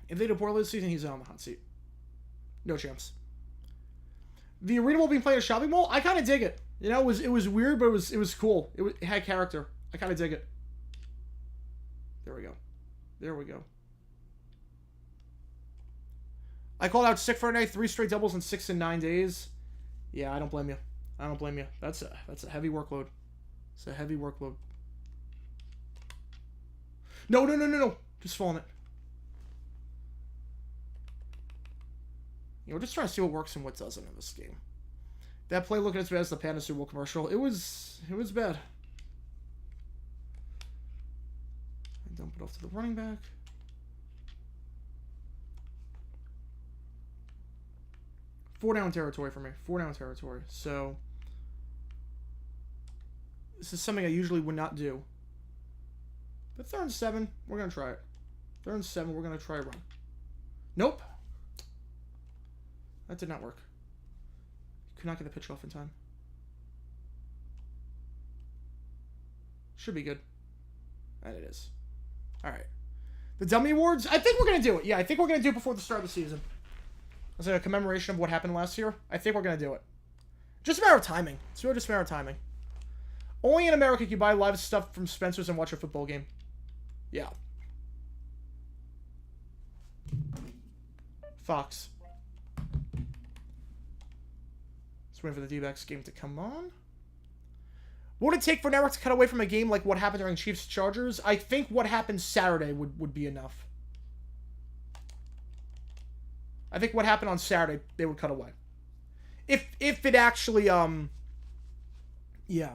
If they do poorly this season, he's on the hot seat. No chance. The arena will be playing a shopping mall. I kind of dig it. You know, it was weird, but it was cool. It had character. I kind of dig it. There we go. There we go. I called out sick for a night, 3 straight doubles in 6 and 9 days. Yeah, I don't blame you. I don't blame you. That's a heavy workload. It's a heavy workload. No, no, no, no, no. Just falling it. You know, we're just trying to see what works and what doesn't in this game. That play looking as bad as the Panda Super Bowl commercial. It was bad. I dump it off to the running back. Four down territory for me. 4 down territory. So this is something I usually would not do. But 3rd and 7, we're gonna try it. 3rd and 7, we're gonna try a run. Nope. That did not work. Could not get the pitch off in time. Should be good. And it is. Alright. The Dummy Awards? I think we're going to do it. Yeah, I think we're going to do it before the start of the season. As a commemoration of what happened last year. I think we're going to do it. Just a matter of timing. It's really just a matter of timing. Only in America can you buy live stuff from Spencer's and watch a football game. Yeah. Fox. Just waiting for the D-backs game to come on. What would it take for network to cut away from a game like what happened during Chiefs-Chargers? I think what happened Saturday would be enough. I think what happened on Saturday, they would cut away. If it actually, yeah.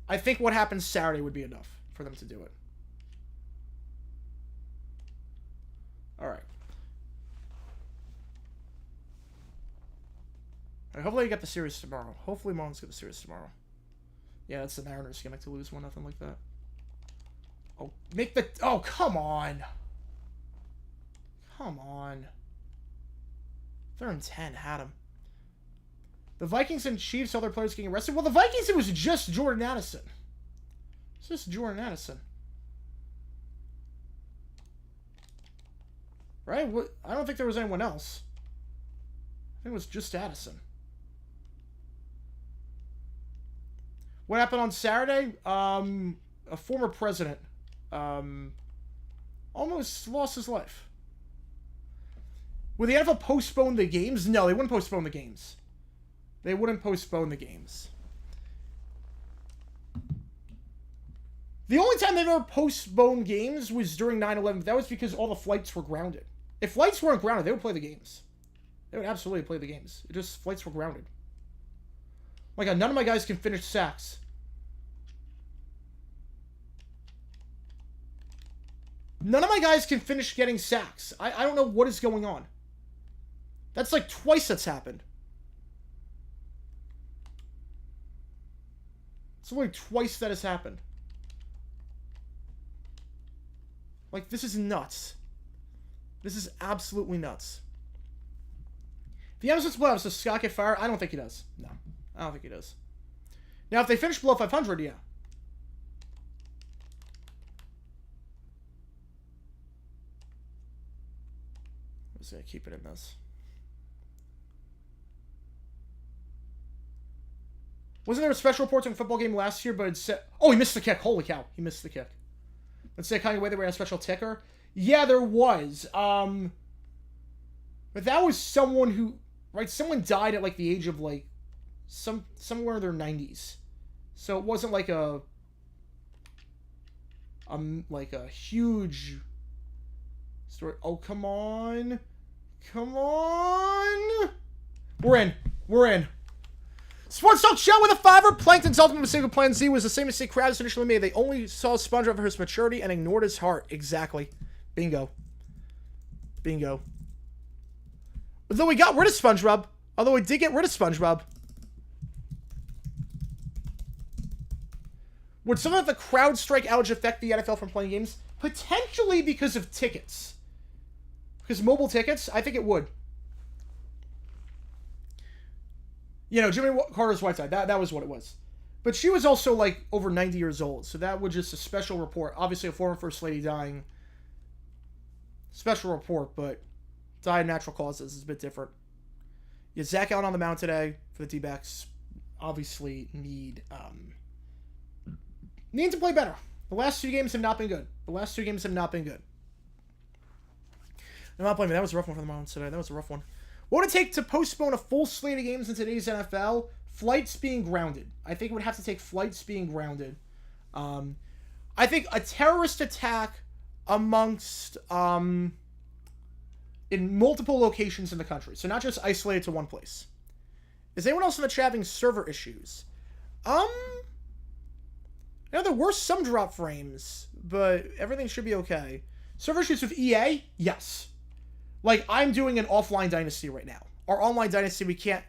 I think what happened Saturday would be enough for them to do it. Alright. Hopefully you get the series tomorrow. Hopefully Marlins get the series tomorrow. Yeah, that's the Mariners gimmick to lose 1-0 like that. Oh, make the... Oh, come on. Come on. 3rd and 10, had him. The Vikings and Chiefs, other players getting arrested. Well, the Vikings, it was just Jordan Addison. It's just Jordan Addison. Right? I don't think there was anyone else. I think it was just Addison. What happened on Saturday? A former president almost lost his life. Would the NFL postpone the games? No, they wouldn't postpone the games. They wouldn't postpone the games. The only time they've ever postponed games was during 9/11. That was because all the flights were grounded. If flights weren't grounded, they would play the games. They would absolutely play the games. It just, flights were grounded. Oh my God, none of my guys can finish sacks. None of my guys can finish getting sacks. I don't know what is going on. That's like twice that's happened. It's only twice that has happened. Like, this is nuts. This is absolutely nuts. If the Emerson playoffs, does Scott get fired? I don't think he does. No. I don't think he does. Now, if they finish below 500, yeah. I'm just going to keep it in this. Wasn't there a special report in a football game last year, but it said... Oh, he missed the kick. Holy cow. He missed the kick. Let's say kind of way they were a special ticker. Yeah, there was. But that was someone who... Right, someone died at, like, the age of, like... Somewhere in their 90s. So it wasn't like a huge story. Oh, come on. Come on. We're in. We're in. Sports Talk Show with a $5. Plankton's ultimate mistake with Plan Z was the same mistake Krabs initially made. They only saw SpongeBob for his maturity and ignored his heart. Exactly. Bingo. Bingo. Although we got rid of SpongeBob. Although we did get rid of SpongeBob. Would something like the CrowdStrike outage affect the NFL from playing games? Potentially because of tickets. Because mobile tickets, I think it would. You know, Jimmy Carter's Whiteside, that was what it was. But she was also, like, over 90 years old. So that was just a special report. Obviously, a former First Lady dying. Special report, but died of natural causes is a bit different. Yeah, Zach out on the mound today for the D-backs. Obviously need to play better. The last 2 games have not been good. I'm not blaming. That was a rough one for the Marlins today. That was a rough one. What would it take to postpone a full slate of games in today's NFL? Flights being grounded. I think it would have to take flights being grounded. I think a terrorist attack amongst in multiple locations in the country. So not just isolated to one place. Is anyone else in the chat having server issues? You know, there were some drop frames, but everything should be okay. Server issues with EA? Yes. Like, I'm doing an offline dynasty right now. Our online dynasty, we can't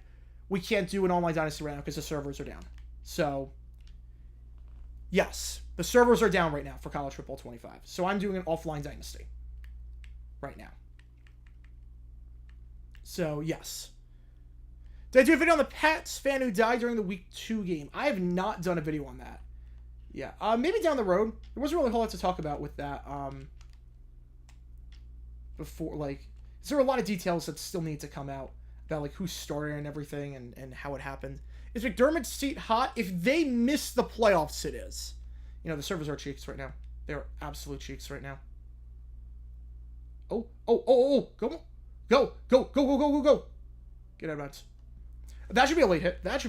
do an online dynasty right now because the servers are down. So, yes. The servers are down right now for College Football 25. So I'm doing an offline dynasty right now. So, yes. Did I do a video on the Pats fan who died during the Week 2 game? I have not done a video on that. Yeah, maybe down the road. There wasn't really a whole lot to talk about with that, before, like, there are a lot of details that still need to come out about, like, who started and everything and how it happened. Is McDermott's seat hot? If they miss the playoffs, it is. You know, the servers are cheeks right now. They're absolute cheeks right now. Oh. Go. Get out of bounds. That should be a late hit. But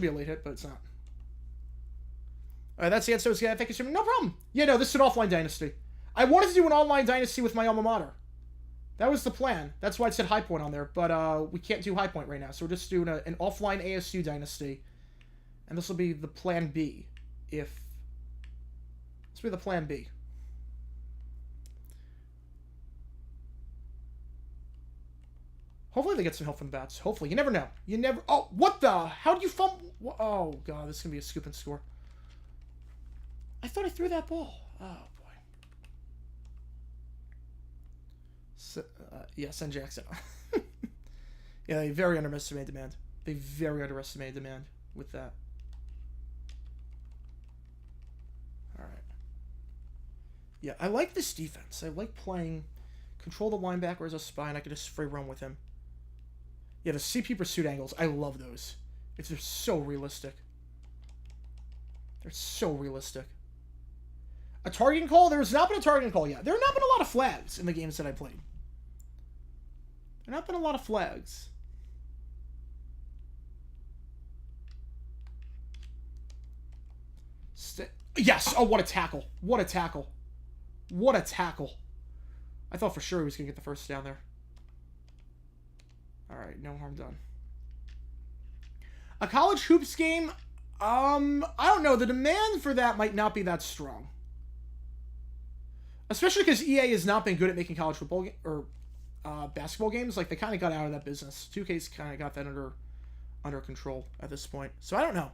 it's not. Alright, that's the answer. Thank you so much. No problem. Yeah, no, this is an offline dynasty. I wanted to do an online dynasty with my alma mater. That was the plan. That's why it said High Point on there. But we can't do High Point right now. So we're just doing an offline ASU dynasty. And this will be the plan B. This will be the plan B. Hopefully they get some help from the bats. Hopefully. You never know. Oh, what the? How do you fumble? Oh, God. This is going to be a scoop and score. I thought I threw that ball. Oh, boy. So, yeah, send Jackson. Yeah, they very underestimated demand. With that. All right. Yeah, I like this defense. I like playing, control the linebacker as a spine. I could just free run with him. Yeah, the CP pursuit angles. I love those. They're so realistic. A targeting call? There has not been a targeting call yet. There have not been a lot of flags in the games that I played. Yes! Oh, what a tackle. I thought for sure he was going to get the first down there. Alright, no harm done. A college hoops game? I don't know. The demand for that might not be that strong. Especially because EA has not been good at making college football or basketball games. Like, they kind of got out of that business. 2K's kind of got that under control at this point. So I don't know.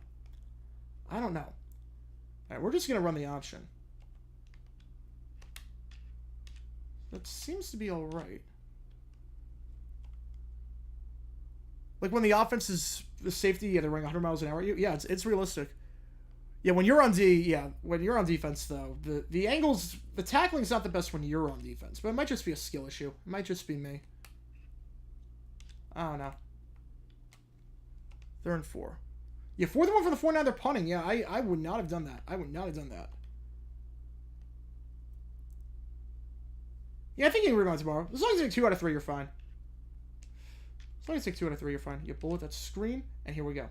Alright, we're just going to run the option. That seems to be alright. Like, when the offense is the safety, yeah, they're running 100 miles an hour. Yeah, it's realistic. Yeah, when you're on when you're on defense, though, the angles, the tackling's not the best when you're on defense. But it might just be a skill issue. It might just be me. I don't know. 3rd and 4. Yeah, 4th and 1 for the 4. Now they're punting. Yeah, I would not have done that. Yeah, I think you can rebound tomorrow. As long as you take 2 out of 3, you're fine. You bullet that screen, and here we go.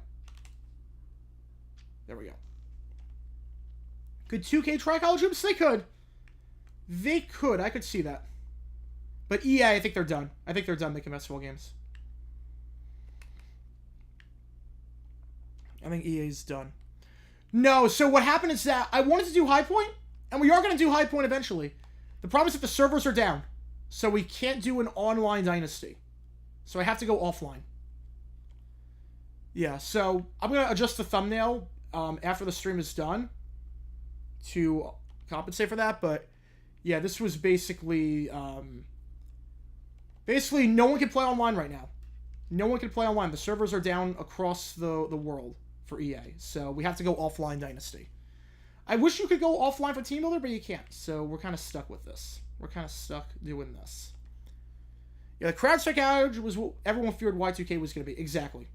There we go. Could 2K try college hoops? They could. I could see that. But EA, I think they're done. Making basketball games. I think EA's done. No, so what happened is that I wanted to do High Point, and we are going to do High Point eventually. The problem is that the servers are down, so we can't do an online dynasty. So I have to go offline. Yeah, so I'm going to adjust the thumbnail after the stream is done to compensate for that. But yeah, this was basically no one can play online right now. No one can play online. The servers are down across the world for EA. So we have to go offline Dynasty. I wish you could go offline for Team Builder, but you can't. So we're kind of stuck with this. We're kind of stuck doing this. Yeah, the CrowdStrike outage was what everyone feared Y2K was going to be. Exactly.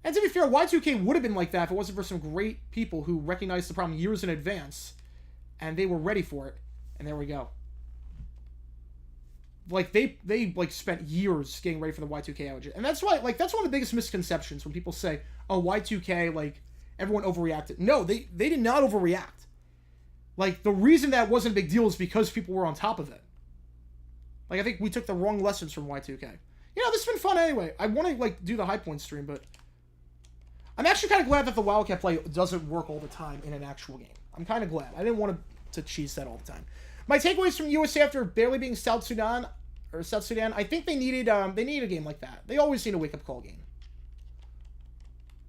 And to be fair, Y2K would have been like that if it wasn't for some great people who recognized the problem years in advance, and they were ready for it. And there we go. Like, they like, spent years getting ready for the Y2K outage. And that's why, like, that's one of the biggest misconceptions when people say, oh, Y2K, like, everyone overreacted. No, they did not overreact. Like, the reason that wasn't a big deal is because people were on top of it. Like, I think we took the wrong lessons from Y2K. You know, this has been fun anyway. I want to, like, do the High Point stream, but I'm actually kind of glad that the Wildcat play doesn't work all the time in an actual game. I'm kind of glad. I didn't want to cheese that all the time. My takeaways from USA after barely being South Sudan, I think they needed a game like that. They always need a wake-up call game.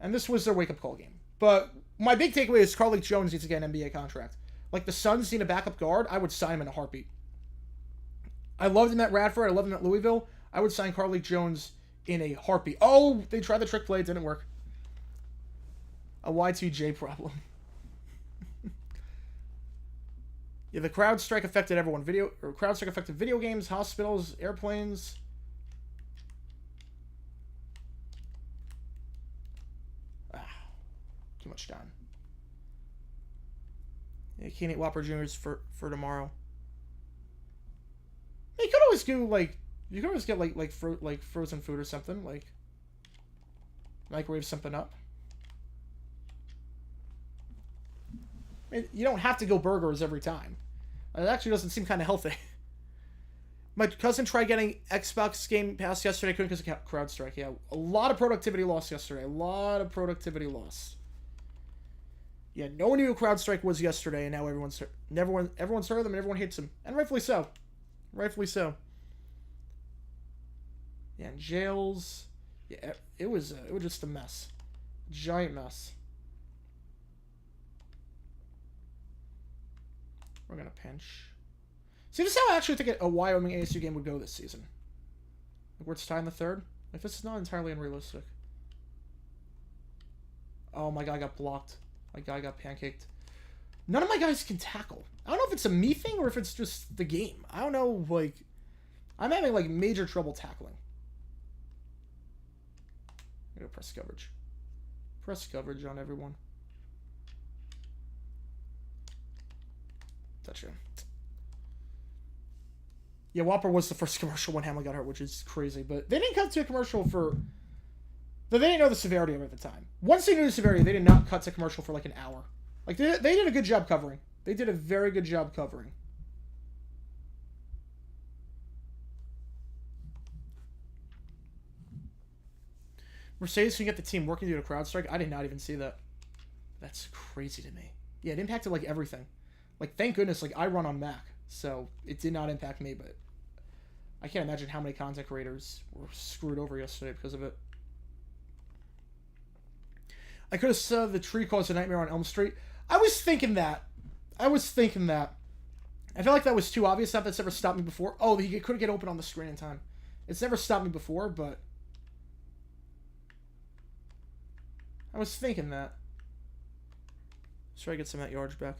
And this was their wake-up call game. But my big takeaway is Carlik Jones needs to get an NBA contract. Like, the Suns need a backup guard. I would sign him in a heartbeat. I loved him at Radford. I loved him at Louisville. I would sign Carlik Jones in a heartbeat. Oh, they tried the trick play. It didn't work. A Y2J problem. Yeah, the crowd strike affected everyone. Crowd strike affected video games, hospitals, airplanes. Too much time. Yeah, you can't eat Whopper Juniors for tomorrow. You could always do, like, you could always get like frozen food or something, like microwave something up. I mean, you don't have to go burgers every time. It actually doesn't seem kind of healthy. My cousin tried getting Xbox Game Pass yesterday, couldn't because of CrowdStrike. Yeah, a lot of productivity loss yesterday. A lot of productivity loss. Yeah, no one knew who CrowdStrike was yesterday, and now everyone's heard of them, and everyone hates them, and rightfully so. Rightfully so. Yeah, and jails. Yeah, it was just a mess, giant mess. We're gonna pinch. See, this is how I actually think a Wyoming ASU game would go this season. Like, where it's tied in the third. Like, this is not entirely unrealistic. Oh, my guy got blocked. My guy got pancaked. None of my guys can tackle. I don't know if it's a me thing or if it's just the game. I don't know, like, I'm having, like, major trouble tackling. I'm gonna press coverage. Press coverage on everyone. Touchdown. Yeah, Whopper was the first commercial when Hamlin got hurt, which is crazy. But they didn't cut to a commercial for... They didn't know the severity of it at the time. Once they knew the severity, they did not cut to commercial for like an hour. Like, they did a good job covering. They did a very good job covering. Mercedes can get the team working due to CrowdStrike. I did not even see that. That's crazy to me. Yeah, it impacted like everything. Like, thank goodness, like, I run on Mac, so it did not impact me, but I can't imagine how many content creators were screwed over yesterday because of it. I could have said the tree caused a nightmare on Elm Street. I was thinking that. I feel like that was too obvious. Not that's ever stopped me before. Oh, he couldn't get open on the screen in time. It's never stopped me before, but I was thinking that. Let's try to get some of that yardage back.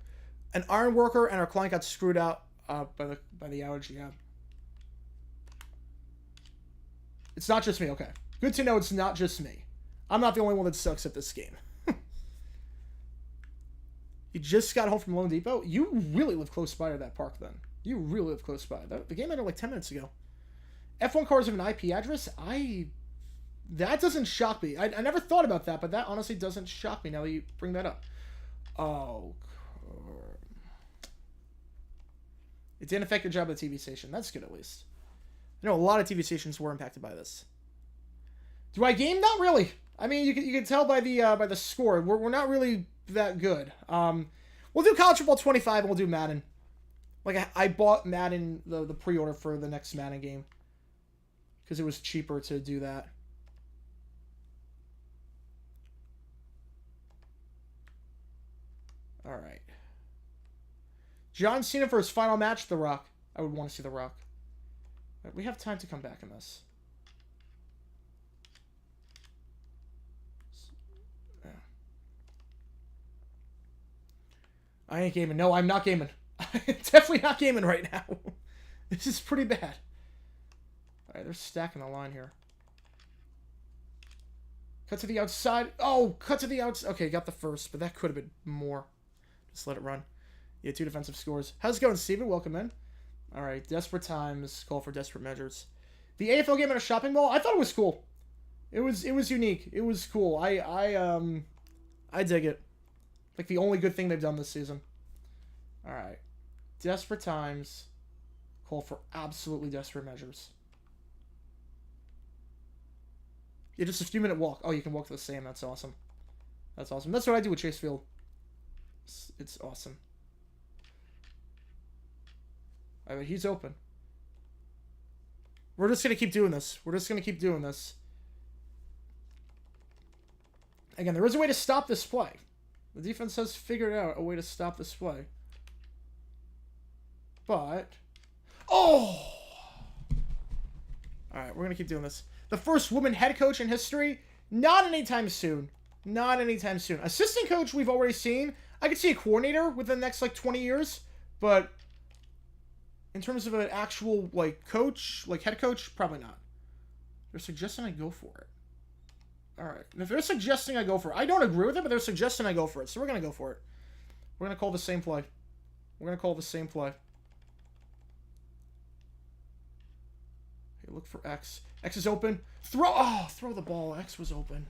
An iron worker and our client got screwed out by the outage. Yeah. It's not just me. Okay. Good to know it's not just me. I'm not the only one that sucks at this game. You just got home from Lone Depot? You really live close by to that park then. You really live close by. The game ended like 10 minutes ago. F1 cars have an IP address? That doesn't shock me. I never thought about that, but that honestly doesn't shock me now that you bring that up. Oh, it didn't affect the job of the TV station. That's good, at least. I know a lot of TV stations were impacted by this. Do I game? Not really. I mean, you can tell by the score. We're not really that good. We'll do College Football 25 and we'll do Madden. Like, I bought Madden, the pre-order for the next Madden game. because it was cheaper to do that. All right. John Cena for his final match, The Rock. I would want to see The Rock. Right, we have time to come back in this. Yeah. I ain't gaming. No, I'm not gaming. I'm definitely not gaming right now. This is pretty bad. Alright, they're stacking the line here. Cut to the outside. Oh, cut to the outside. Okay, got the first, but that could have been more. Just let it run. Yeah, 2 defensive scores. How's it going, Steven? Welcome in. Alright, desperate times call for desperate measures. The AFL game at a shopping mall, I thought it was cool. It was unique. It was cool. I dig it. Like the only good thing they've done this season. Alright. Desperate times call for absolutely desperate measures. Yeah, just a few minute walk. Oh, you can walk to the same. That's awesome. That's awesome. That's what I do with Chase Field. It's awesome. Alright, he's open. We're just going to keep doing this. We're just going to keep doing this. Again, there is a way to stop this play. The defense has figured out a way to stop this play. But... Oh! Alright, we're going to keep doing this. The first woman head coach in history? Not anytime soon. Not anytime soon. Assistant coach, we've already seen. I could see a coordinator within the next, like, 20 years. But in terms of an actual, like, coach, like, head coach, probably not. They're suggesting I go for it. Alright. And if they're suggesting I go for it, I don't agree with it, but they're suggesting I go for it. So we're going to go for it. We're going to call the same play. We're going to call the same play. Look for X. X is open. Throw. Oh, throw the ball. X was open.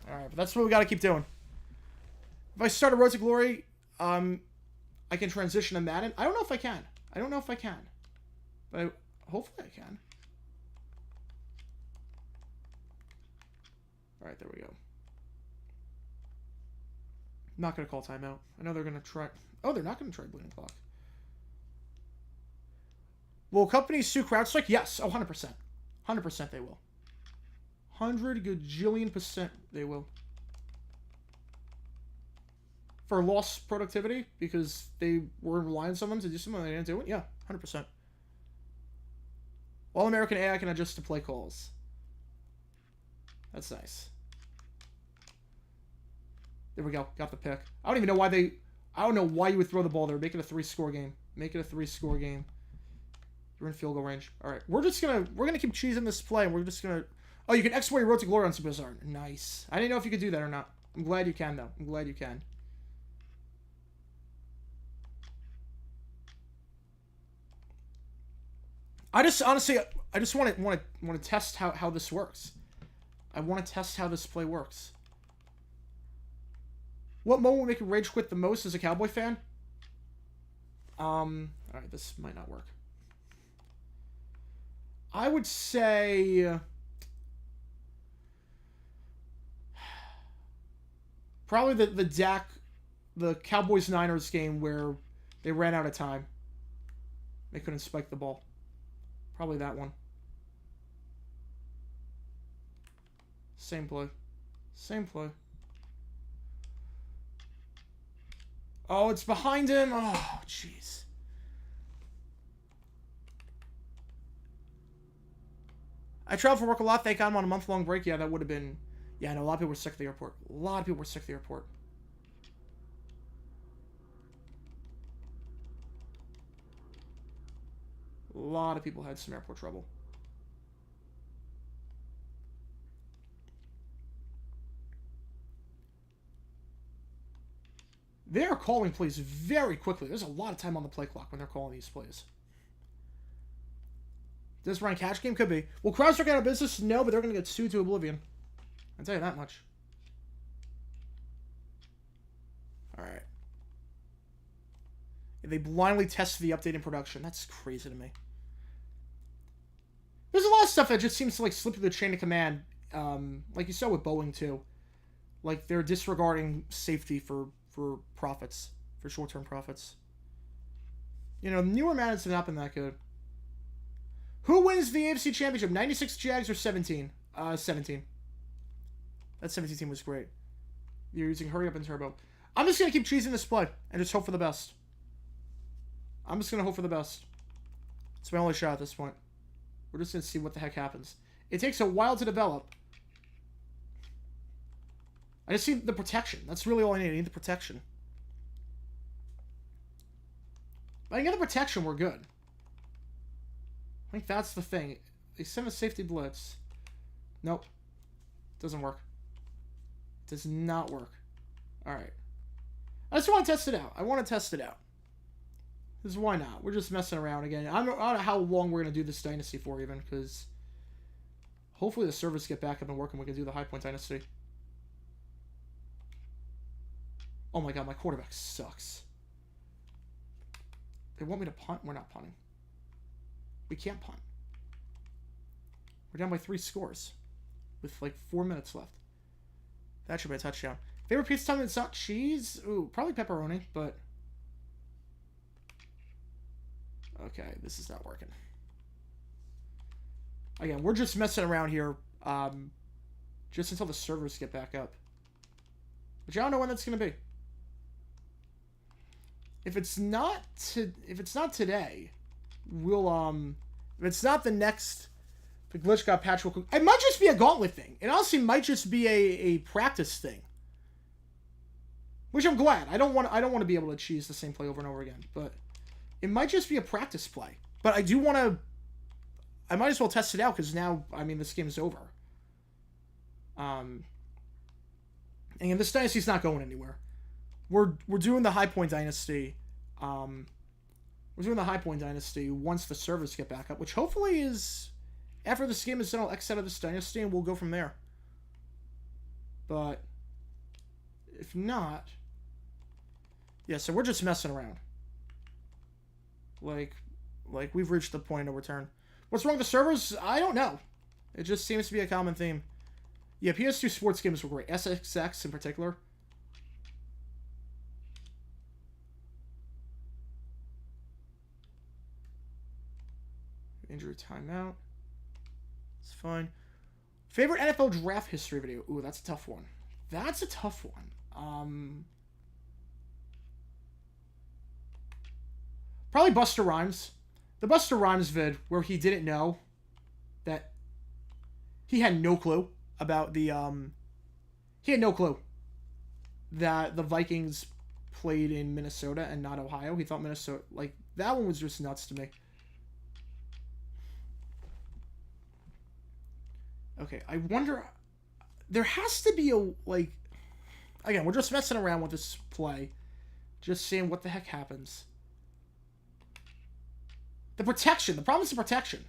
Alright, but that's what we got to keep doing. If I start a Road to Glory, I can transition to Madden. I don't know if I can. I don't know if I can. But hopefully I can. Alright, there we go. I'm not going to call timeout. I know they're going to try. Oh, they're not going to try bleeding clock. Will companies sue CrowdStrike? Yes. Oh, 100%. 100% they will. 100 gajillion% they will. For lost productivity? Because they were relying on them to do something and they didn't do it? Yeah, 100%. All American AI can adjust to play calls. That's nice. There we go. Got the pick. I don't even know why they... I don't know why you would throw the ball there. Make it a 3-score game. Make it a 3-score game. You're in field goal range. Alright. We're gonna keep cheesing this play, and we're just gonna... Oh, you can X-Way Road to Glory on Superstar. Nice. I didn't know if you could do that or not. I'm glad you can, though. I'm glad you can. I just, honestly, I just want to test how this works. I want to test how this play works. What moment will make you rage quit the most as a Cowboy fan? Alright, this might not work. I would say... probably the Cowboys-Niners game where they ran out of time. They couldn't spike the ball. Probably that one. Same play. Same play. Oh, it's behind him. Oh, jeez. I traveled for work a lot. Thank God I'm on a month-long break. Yeah, that would have been... Yeah, I know a lot of people were sick at the airport. A lot of people were sick at the airport. A lot of people had some airport trouble. They are calling plays very quickly. There's a lot of time on the play clock when they're calling these plays. Does Ryan catch game? Could be. Will CrowdStrike out of business? No, but they're going to get sued to oblivion. I'll tell you that much. Alright. They blindly test the update in production. That's crazy to me. There's a lot of stuff that just seems to, like, slip through the chain of command. Like you saw with Boeing, too. Like, they're disregarding safety for profits. For short-term profits. You know, newer Maddens have not been that good. Who wins the AFC Championship? 96 Jags or 17? 17. That 17 team was great. You're using Hurry Up and Turbo. I'm just going to keep cheesing this play and just hope for the best. I'm just going to hope for the best. It's my only shot at this point. We're just going to see what the heck happens. It takes a while to develop. I just need the protection. That's really all I need. I need the protection. If I can get the protection, we're good. I think that's the thing. They send a safety blitz. Nope. Doesn't work. Does not work. Alright. I just want to test it out. I want to test it out. Because why not? We're just messing around again. I don't know how long we're going to do this dynasty for even, because hopefully the servers get back up and work and we can do the High Point Dynasty. Oh my god, my quarterback sucks. They want me to punt? We're not punting. We can't punt. We're down by 3 scores. With like 4 minutes left. That should be a touchdown. Favorite pizza time that's not cheese? Ooh, probably pepperoni, but... Okay, this is not working. Again, we're just messing around here. Just until the servers get back up. But I don't know when that's going to be. If it's not today, we'll if it's not the next, the glitch got patched real quick. It might just be a gauntlet thing. It honestly might just be a practice thing. Which I'm glad. I don't want to be able to cheese the same play over and over again, but it might just be a practice play. But I do want to. I might as well test it out because now, I mean, this game's over. And this dynasty's not going anywhere. We're doing the High Point Dynasty. We're doing the High Point Dynasty once the servers get back up, which hopefully is after this game is done. I'll X out of this dynasty and we'll go from there. But if not, yeah. So we're just messing around. Like we've reached the point of return. What's wrong with the servers? I don't know. It just seems to be a common theme. Yeah, PS2 sports games were great. SXX in particular. Injury timeout. It's fine. Favorite NFL draft history video? Ooh, that's a tough one. That's a tough one. Probably Busta Rhymes. The Busta Rhymes vid where he didn't know that he had no clue about the he had no clue that the Vikings played in Minnesota and not Ohio. He thought Minnesota, like, that one was just nuts to me. Okay, I wonder, there has to be a, like, again, we're just messing around with this play, just seeing what the heck happens. The protection, the problem is the protection.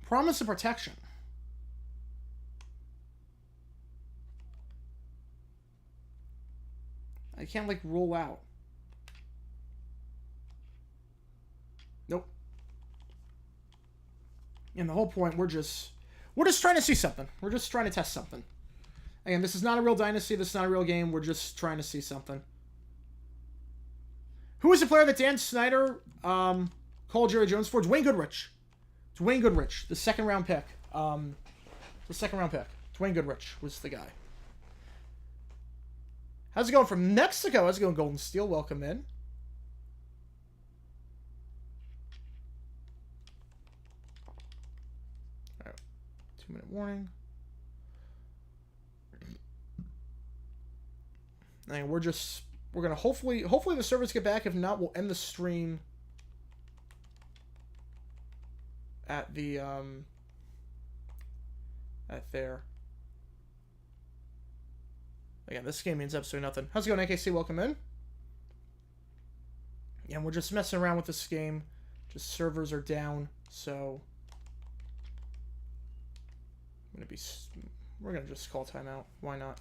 Promise of protection. I can't, like, roll out. Nope. And the whole point, we're just trying to see something. We're just trying to test something. Again, this is not a real dynasty. This is not a real game. We're just trying to see something. Who was the player that Dan Snyder called Jerry Jones for? Dwayne Goodrich. Dwayne Goodrich, the second round pick. Dwayne Goodrich was the guy. How's it going from Mexico? How's it going, Golden Steel? Welcome in. All right. 2-minute warning. And we're gonna hopefully the servers get back. If not, we'll end the stream at the at there. Again, this game means absolutely nothing. How's it going, AKC? Welcome in. Yeah, we're just messing around with this game. Just servers are down, so we're gonna just call timeout. Why not?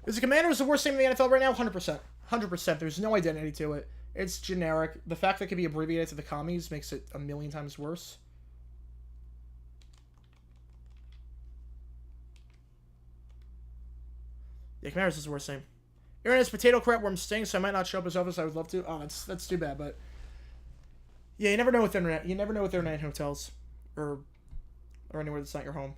Is the Commanders the worst team in the NFL right now? 100%. 100%. There's no identity to it. It's generic. The fact that it can be abbreviated to the commies makes it a million times worse. Yeah, Commanders is the worst team. Aaron has potato crap where I'm staying, so I might not show up as office. I would love to. Oh, that's too bad, but Yeah, you never know with internet. You never know with internet hotels, or anywhere that's not your home.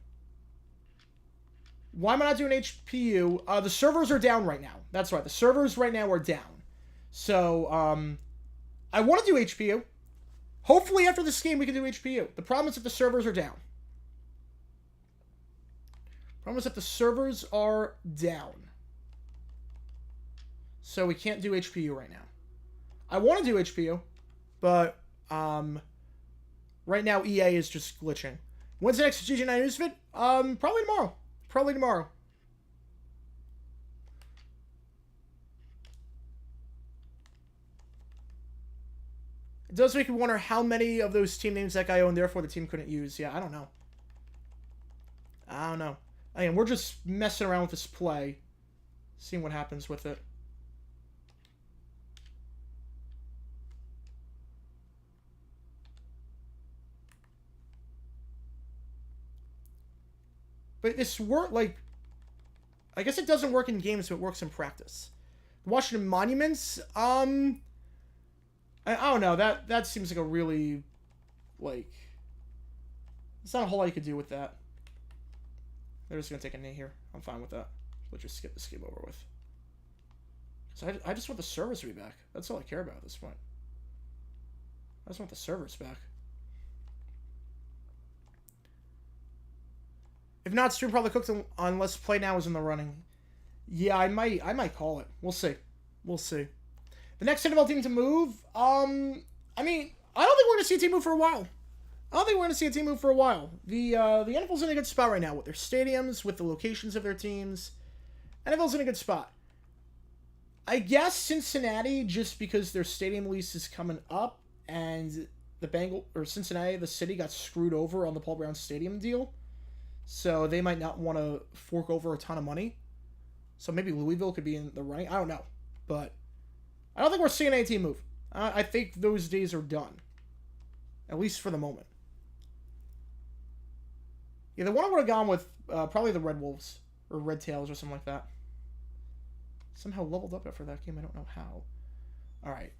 Why am I not doing HPU? The servers are down right now. That's right. The servers right now are down. So I want to do HPU. Hopefully after this game we can do HPU. The problem is that the servers are down. Problem is that the servers are down. So we can't do HPU right now. I want to do HPU, but right now EA is just glitching. When's the next GG9 news vid? Probably tomorrow. Probably tomorrow. It does make me wonder how many of those team names that guy owned, therefore the team couldn't use. Yeah, I don't know. I don't know. I mean, we're just messing around with this play. Seeing what happens with it. But this work, like, I guess it doesn't work in games, but it works in practice. The Washington Monuments, I don't know. That seems like a really, like, there's not a whole lot you could do with that. They're just gonna take a knee here. I'm fine with that. Let's just skip this game over with. So I just want the servers to be back. That's all I care about at this point. I just want the servers back. If not, stream probably cooked unless Play Now is in the running. Yeah, I might call it. We'll see. We'll see. The next NFL team to move, I mean, I don't think we're going to see a team move for a while. I don't think we're going to see a team move for a while. The NFL's in a good spot right now with their stadiums, with the locations of their teams. NFL's in a good spot. I guess Cincinnati, just because their stadium lease is coming up, and Cincinnati, the city, got screwed over on the Paul Brown Stadium deal. So they might not want to fork over a ton of money. So maybe Louisville could be in the running. I don't know. But I don't think we're seeing any team move. I think those days are done. At least for the moment. Yeah, the one I would have gone with, probably the Red Wolves. Or Red Tails or something like that. Somehow leveled up after that game. I don't know how. Alright.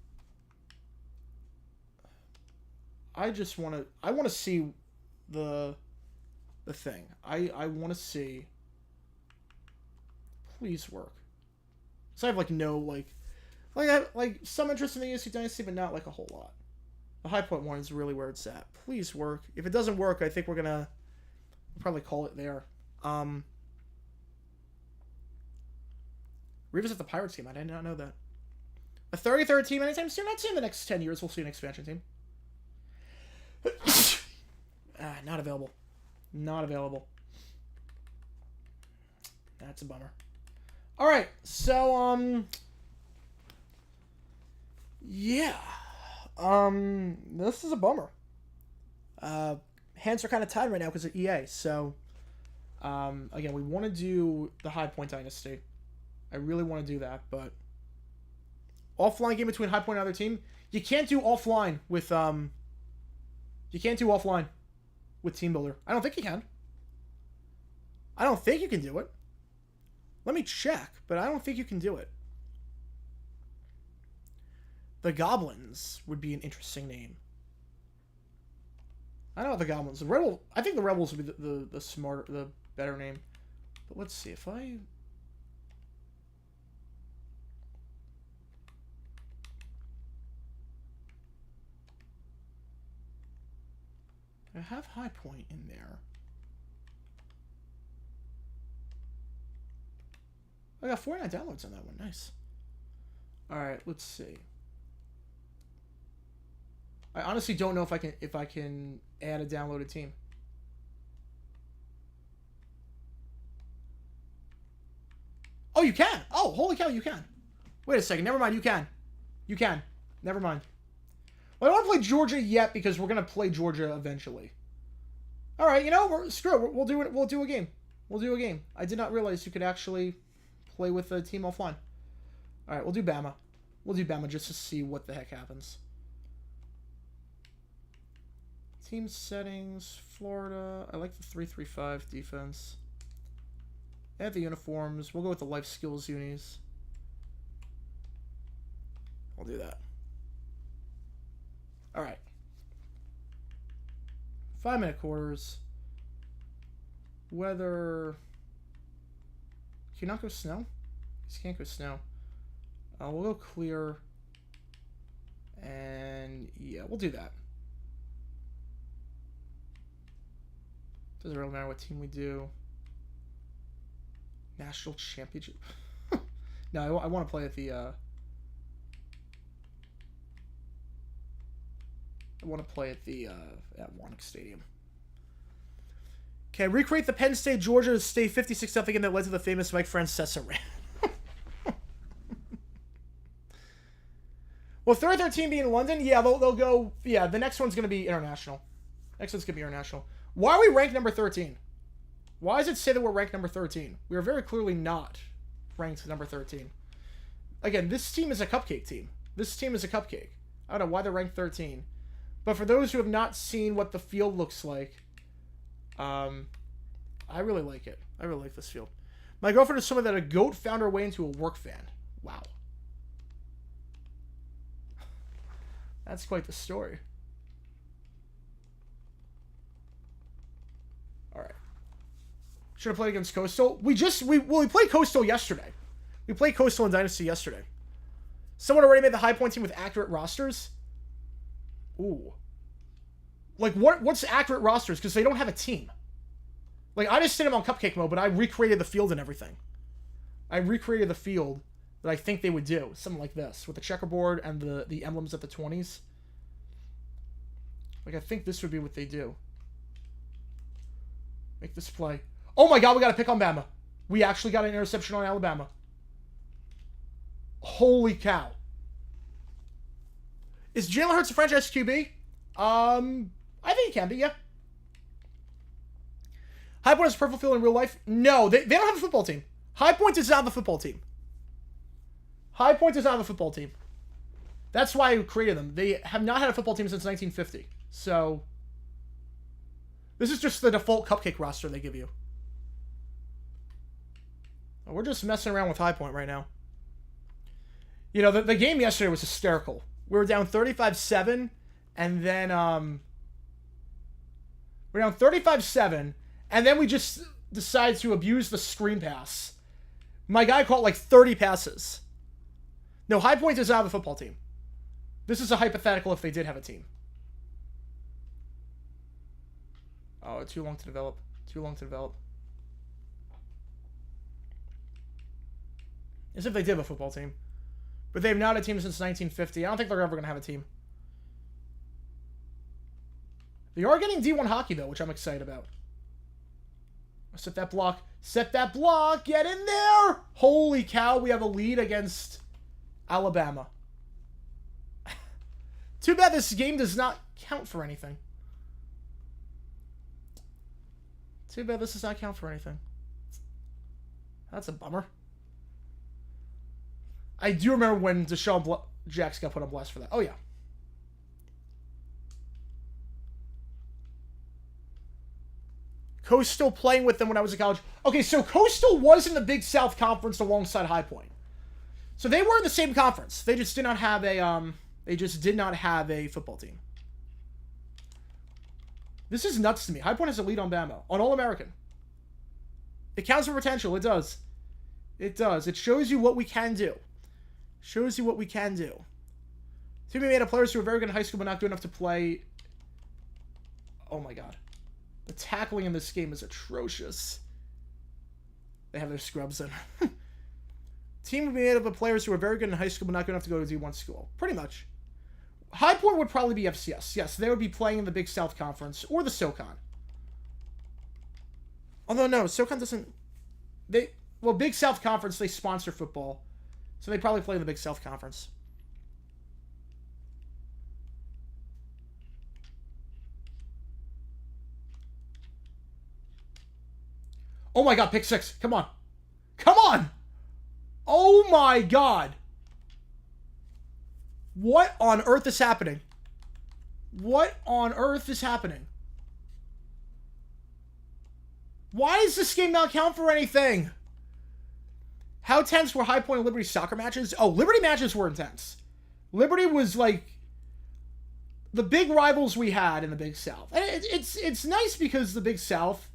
I want to see the thing. I want to see. Please work. So I have I have some interest in the UFC Dynasty, but not like a whole lot. The High Point one is really where it's at. Please work. If it doesn't work, I think we're gonna probably call it there. Revisit the Pirates game. I did not know that. A 33rd team anytime soon? I'd say in the next 10 years we'll see an expansion team. Not available. Not available. That's a bummer. Alright, so, yeah. This is a bummer. Hands are kind of tied right now because of EA, so, again, we want to do the High Point Dynasty. I really want to do that, but offline game between High Point and other team, you can't do offline with, Team Builder. I don't think you can. I don't think you can do it. Let me check, but I don't think you can do it. The Goblins would be an interesting name. I know the Goblins. The Rebel. I think the Rebels would be the smarter, the better name. But let's see if I have High Point in there. I got 49 downloads on that one. Nice. Alright, let's see. I honestly don't know if I can add a downloaded team. Oh, you can! Oh, holy cow, you can. Wait a second. Never mind, you can. You can. Never mind. Well, I don't want to play Georgia yet because we're going to play Georgia eventually. Alright, you know, screw it. We'll do it. We'll do a game. We'll do a game. I did not realize you could actually play with a team offline. Alright, we'll do Bama. We'll do Bama just to see what the heck happens. Team settings, Florida. I like the 3-3-5 defense. Add the uniforms. We'll go with the life skills unis. We'll do that. Alright. 5-minute quarters. Weather. Can you not go snow? You can't go snow. We'll go clear. And yeah, we'll do that. Doesn't really matter what team we do. National championship. No, I want to play at the. I want to play at the at Warnock Stadium. Okay, recreate the Penn State Georgia State 56-0 game that led to the famous Mike Francesa rant. Well, third team being in London, yeah, they'll go. Yeah, the next one's gonna be international. Next one's gonna be international. Why are we ranked number 13? Why does it say that we're ranked number 13? We are very clearly not ranked number 13. Again, this team is a cupcake team. This team is a cupcake. I don't know why they're ranked 13. But for those who have not seen what the field looks like, I really like it. I really like this field. My girlfriend is someone that a goat found her way into a work van. Wow. That's quite the story. All right. Should have played against Coastal. We played Coastal yesterday. We played Coastal in Dynasty yesterday. Someone already made the high point team with accurate rosters. Ooh. Like, what's accurate rosters? Because they don't have a team. Like, I just did them on Cupcake mode, but I recreated the field and everything. I recreated the field that I think they would do. Something like this, with the checkerboard and the emblems at the 20s. Like, I think this would be what they do. Make this play. Oh my god, we got a pick on Bama. We actually got an interception on Alabama. Holy cow. Is Jalen Hurts a franchise QB? I think he can be, yeah. High Point is a purple field in real life? No, they don't have a football team. High Point does not have a football team. High Point does not have a football team. That's why I created them. They have not had a football team since 1950. So, this is just the default Cupcake roster they give you. We're just messing around with High Point right now. You know, the game yesterday was hysterical. We were down 35-7, and then, we're down 35-7, and then we just decided to abuse the screen pass. My guy caught like 30 passes. No, High Point does not have a football team. This is a hypothetical if they did have a team. Oh, too long to develop. Too long to develop. As if they did have a football team. But they've not had a team since 1950. I don't think they're ever going to have a team. They are getting D1 hockey, though, which I'm excited about. Set that block. Set that block. Get in there. Holy cow, we have a lead against Alabama. Too bad this game does not count for anything. Too bad this does not count for anything. That's a bummer. I do remember when Deshaun Jackson got put on blast for that. Oh, yeah. Coastal playing with them when I was in college. Okay, so Coastal was in the Big South Conference alongside High Point. So they were in the same conference. They just did not have a football team. This is nuts to me. High Point has a lead on Bama. On All-American. It counts for potential. It does. It does. It shows you what we can do. Shows you what we can do. Team made of players who are very good in high school but not good enough to play. Oh my god. The tackling in this game is atrocious. They have their scrubs in. Team would be made up of players who are very good in high school but not good enough to go to D1 school. Pretty much. High Point would probably be FCS. Yes, they would be playing in the Big South Conference or the SoCon. Although, no, SoCon doesn't... Well, Big South Conference, they sponsor football. So they probably play in the Big South Conference. Oh my god, pick six. Come on. Come on! Oh my god! What on earth is happening? What on earth is happening? Why does this game not count for anything? How tense were High Point and Liberty soccer matches? Oh, Liberty matches were intense. Liberty was like... the big rivals we had in the Big South. And it's nice because the Big South,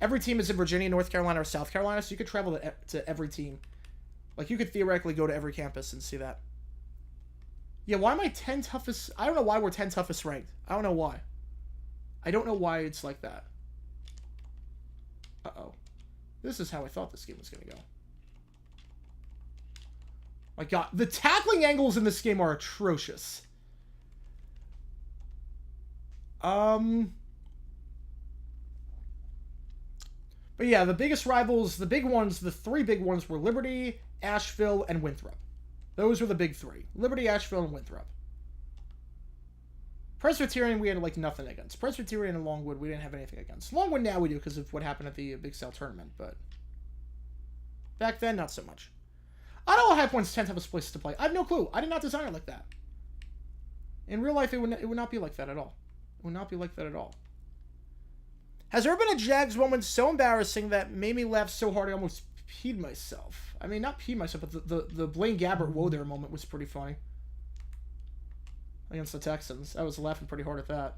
every team is in Virginia, North Carolina, or South Carolina, so you could travel to every team. Like, you could theoretically go to every campus and see that. Yeah, why am I 10 toughest? I don't know why we're 10 toughest ranked. I don't know why. I don't know why it's like that. Uh-oh. This is how I thought this game was going to go. My God. The tackling angles in this game are atrocious. But yeah, the biggest rivals, the big ones, the three big ones were Liberty, Asheville, and Winthrop. Those were the big three. Liberty, Asheville, and Winthrop. Presbyterian, we had, like, nothing against. Presbyterian and Longwood, we didn't have anything against. Longwood now we do because of what happened at the Big South tournament, but back then, not so much. I don't know how High Point's 10 toughest places to play. I have no clue. I did not design it like that. In real life, it would not be like that at all. It would not be like that at all. Has there been a Jags moment so embarrassing that made me laugh so hard I almost peed myself? I mean, not peed myself, but the Blaine Gabbert whoa there moment was pretty funny. Against the Texans. I was laughing pretty hard at that.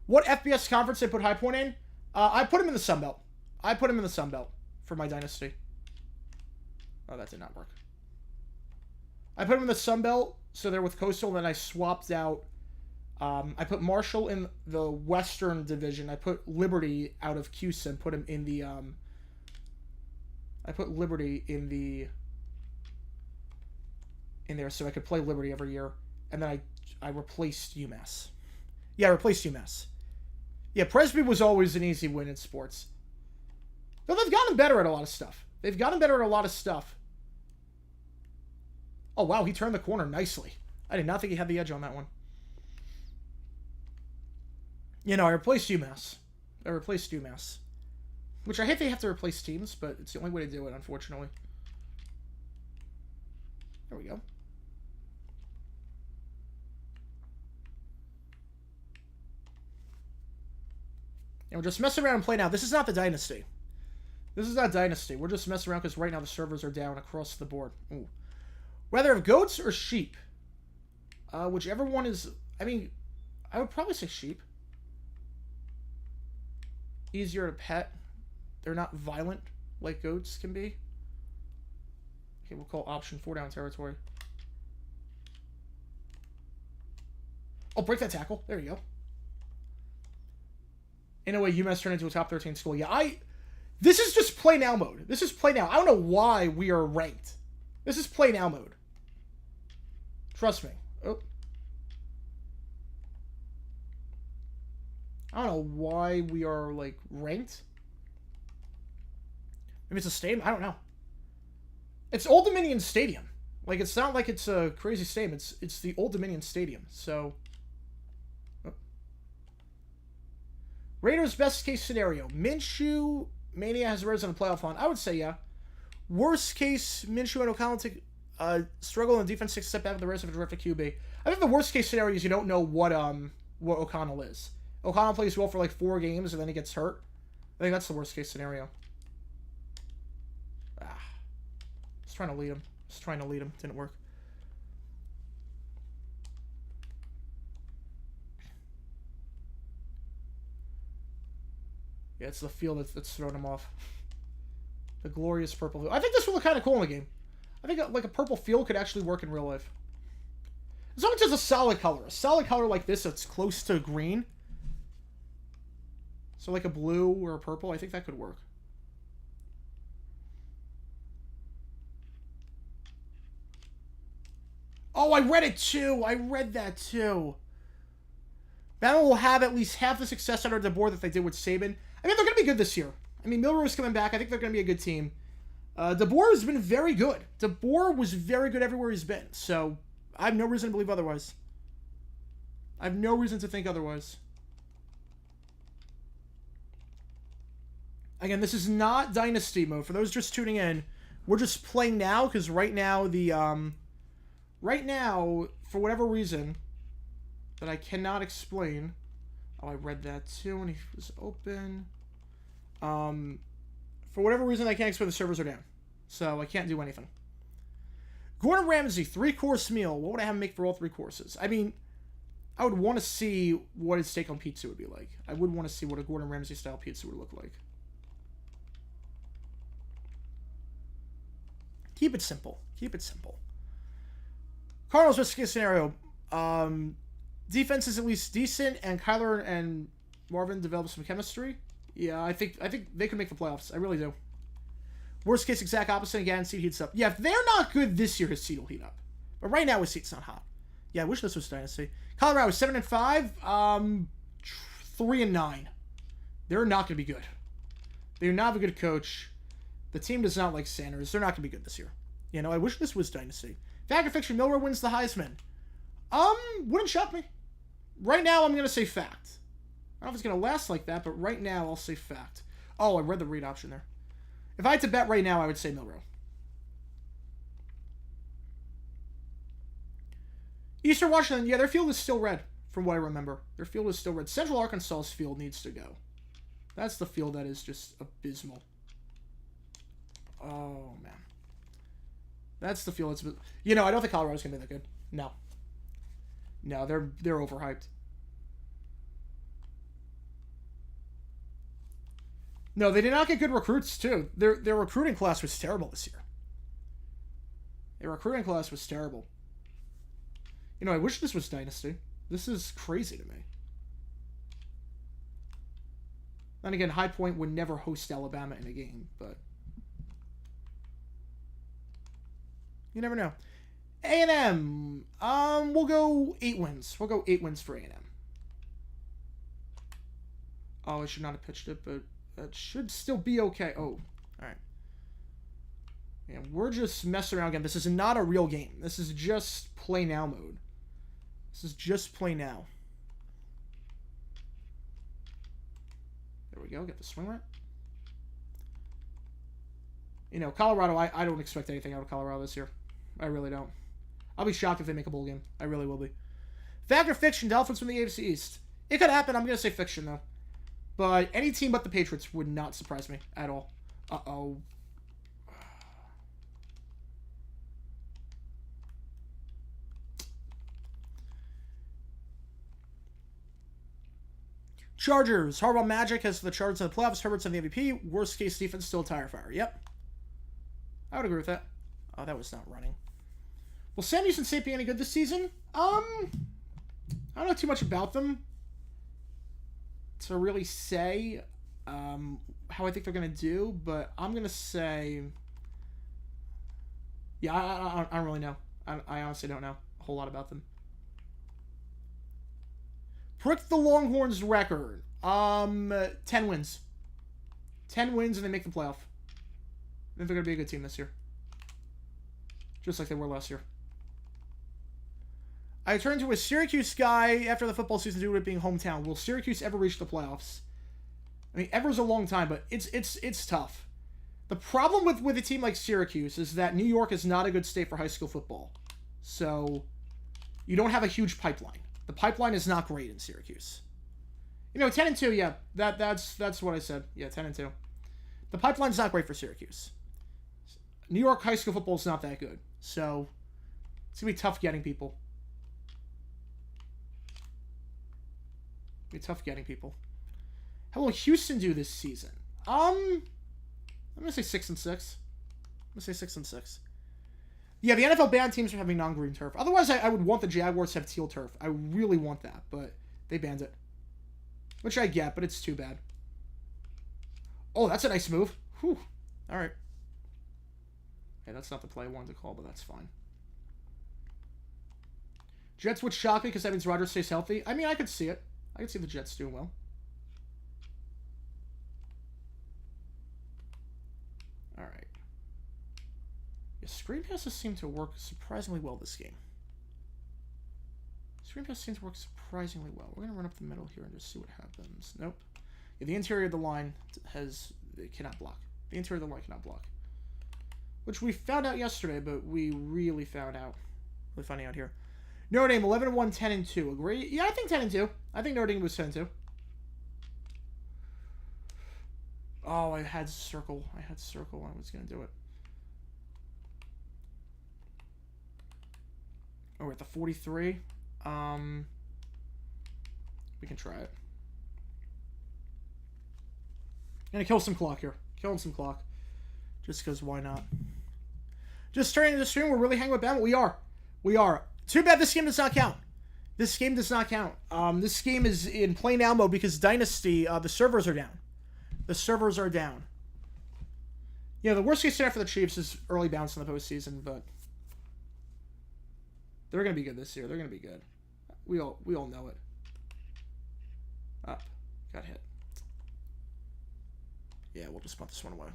What FBS conference did I put High Point in? I put him in the Sun Belt. I put him in the Sun Belt for my dynasty. Oh, that did not work. I put him in the Sun Belt, so they're with Coastal, and then I swapped out. I put Marshall in the Western Division. I put Liberty out of Cuse and put him in the. I put Liberty in there so I could play Liberty every year, and then I replaced UMass. Yeah, I replaced UMass. Yeah, Presby was always an easy win in sports. Though they've gotten better at a lot of stuff. They've gotten better at a lot of stuff. Oh, wow, he turned the corner nicely. I did not think he had the edge on that one. You know, I replaced UMass. Which I hate they have to replace teams, but it's the only way to do it, unfortunately. There we go. And we're just messing around and playing now. This is not the Dynasty. This is not Dynasty. We're just messing around because right now the servers are down across the board. Ooh. Rather have goats or sheep? Whichever one is... I mean, I would probably say sheep. Easier to pet. They're not violent like goats can be. Okay, we'll call option 4 down territory. Oh, break that tackle. There you go. In a way, UMass turned into a top 13 school. Yeah, this is just play now mode. This is play now. I don't know why we are ranked. This is play now mode. Trust me. Oh. I don't know why we are, like, ranked. Maybe it's a stadium? I don't know. It's Old Dominion Stadium. Like, it's not like it's a crazy stadium. It's the Old Dominion Stadium, so... Oh. Raiders' best case scenario. Minshew, Mania has Raiders on the playoff hunt. I would say, yeah. Worst case, Minshew and O'Connell struggle in the defense, 6 step back with the Raiders of a terrific QB. I think the worst case scenario is you don't know what O'Connell is. O'Connell plays well for like 4 games and then he gets hurt. I think that's the worst case scenario. Just trying to lead him. Didn't work. Yeah, it's the field that's thrown him off. The glorious purple field. I think this will look kind of cool in the game. I think like a purple field could actually work in real life. As long as it's a solid color. A solid color like this that's close to green. So like a blue or a purple, I think that could work. Oh, I read it too. I read that too. Bama will have at least half the success under DeBoer that they did with Saban. I mean, they're going to be good this year. I mean, Milrose coming back. I think they're going to be a good team. DeBoer has been very good. DeBoer was very good everywhere he's been. So, I have no reason to believe otherwise. I have no reason to think otherwise. Again, this is not Dynasty mode. For those just tuning in, we're just playing now because right now right now, for whatever reason that I cannot explain. Oh, I read that too when he was open. For whatever reason I can't explain, the servers are down. So I can't do anything. Gordon Ramsay, 3-course meal. What would I have him make for all 3 courses? I mean, I would want to see what his steak on pizza would be like. I would want to see what a Gordon Ramsay style pizza would look like. Keep it simple. Keep it simple. Cardinals worst case scenario. Defense is at least decent, and Kyler and Marvin develop some chemistry. Yeah, I think they could make the playoffs. I really do. Worst case, exact opposite. Again, seed heats up. Yeah, if they're not good this year, his seed will heat up. But right now, his seat's not hot. Yeah, I wish this was Dynasty. Colorado is 7-5, 3-9. They're not going to be good. They're not a good coach. The team does not like Sanders. They're not going to be good this year. You know, I wish this was Dynasty. Fact or fiction, Milroe wins the Heisman. Wouldn't shock me. Right now, I'm going to say fact. I don't know if it's going to last like that, but right now, I'll say fact. Oh, I read the read option there. If I had to bet right now, I would say Milroe. Eastern Washington, yeah, their field is still red, from what I remember. Their field is still red. Central Arkansas's field needs to go. That's the field that is just abysmal. Oh, man. That's the field that's... You know, I don't think Colorado's going to be that good. No. No, they're overhyped. No, they did not get good recruits, too. Their recruiting class was terrible this year. Their recruiting class was terrible. You know, I wish this was Dynasty. This is crazy to me. And again, High Point would never host Alabama in a game, but... You never know. A&M. We'll go 8 wins. We'll go 8 wins for A&M. Oh, I should not have pitched it, but that should still be okay. Oh, alright. Yeah, we're just messing around again. This is not a real game. This is just play now mode. This is just play now. There we go. Get the swing right. You know, Colorado, I don't expect anything out of Colorado this year. I really don't. I'll be shocked if they make a bowl game. I really will be. Fact or fiction, Dolphins from the AFC East. It could happen. I'm going to say fiction, though. But any team but the Patriots would not surprise me at all. Uh-oh. Chargers. Harbaugh Magic has the Chargers in the playoffs. Herbert's on the MVP. Worst case defense, still tire fire. Yep. I would agree with that. Oh, that was not running. Will Sam Houston State be any good this season? I don't know too much about them to really say how I think they're going to do, but I'm going to say... Yeah, I don't really know. I honestly don't know a whole lot about them. Prick the Longhorns record. 10 wins. 10 wins and they make the playoff. I think they're going to be a good team this year. Just like they were last year. I turned to a Syracuse guy after the football season due to it being hometown. Will Syracuse ever reach the playoffs? I mean, ever's a long time, but it's tough. The problem with a team like Syracuse is that New York is not a good state for high school football. So, you don't have a huge pipeline. The pipeline is not great in Syracuse. You know, 10-2, yeah, that's what I said. Yeah, 10-2. The pipeline's not great for Syracuse. New York high school football is not that good, so it's gonna be tough getting people. It's tough getting people. How will Houston do this season? I'm gonna say 6-6. I'm gonna say 6-6. Yeah, the NFL banned teams from having non-green turf. Otherwise, I would want the Jaguars to have teal turf. I really want that, but they banned it. Which I get, but it's too bad. Oh, that's a nice move. Whew. All right. Hey, that's not the play I wanted to call, but that's fine. Jets would shock me because that means Rodgers stays healthy. I mean, I could see it. I could see the Jets doing well. All right. Yeah, screen passes seem to work surprisingly well this game. Screen passes seem to work surprisingly well. We're going to run up the middle here and just see what happens. Nope. Yeah, the interior of the line cannot block. The interior of the line cannot block. Which we found out yesterday, but we really found out. Really finding out here. Notre Dame 11-1, 10-2. Agree? Yeah, I think 10-2. I think Notre Dame was 10-2. Oh, I had circle. I was going to do it. Oh, we're at the 43. We can try it. Gonna kill some clock here. Killing some clock. Just because why not? Just turning the stream. We're really hanging with Bama. We are. We are. Too bad this game does not count. This game does not count. This game is in play now mode because Dynasty, the servers are down. The servers are down. You know, the worst case scenario for the Chiefs is early bounce in the postseason, but they're going to be good this year. They're going to be good. We all know it. Up. Got hit. Yeah, we'll just punt this one away.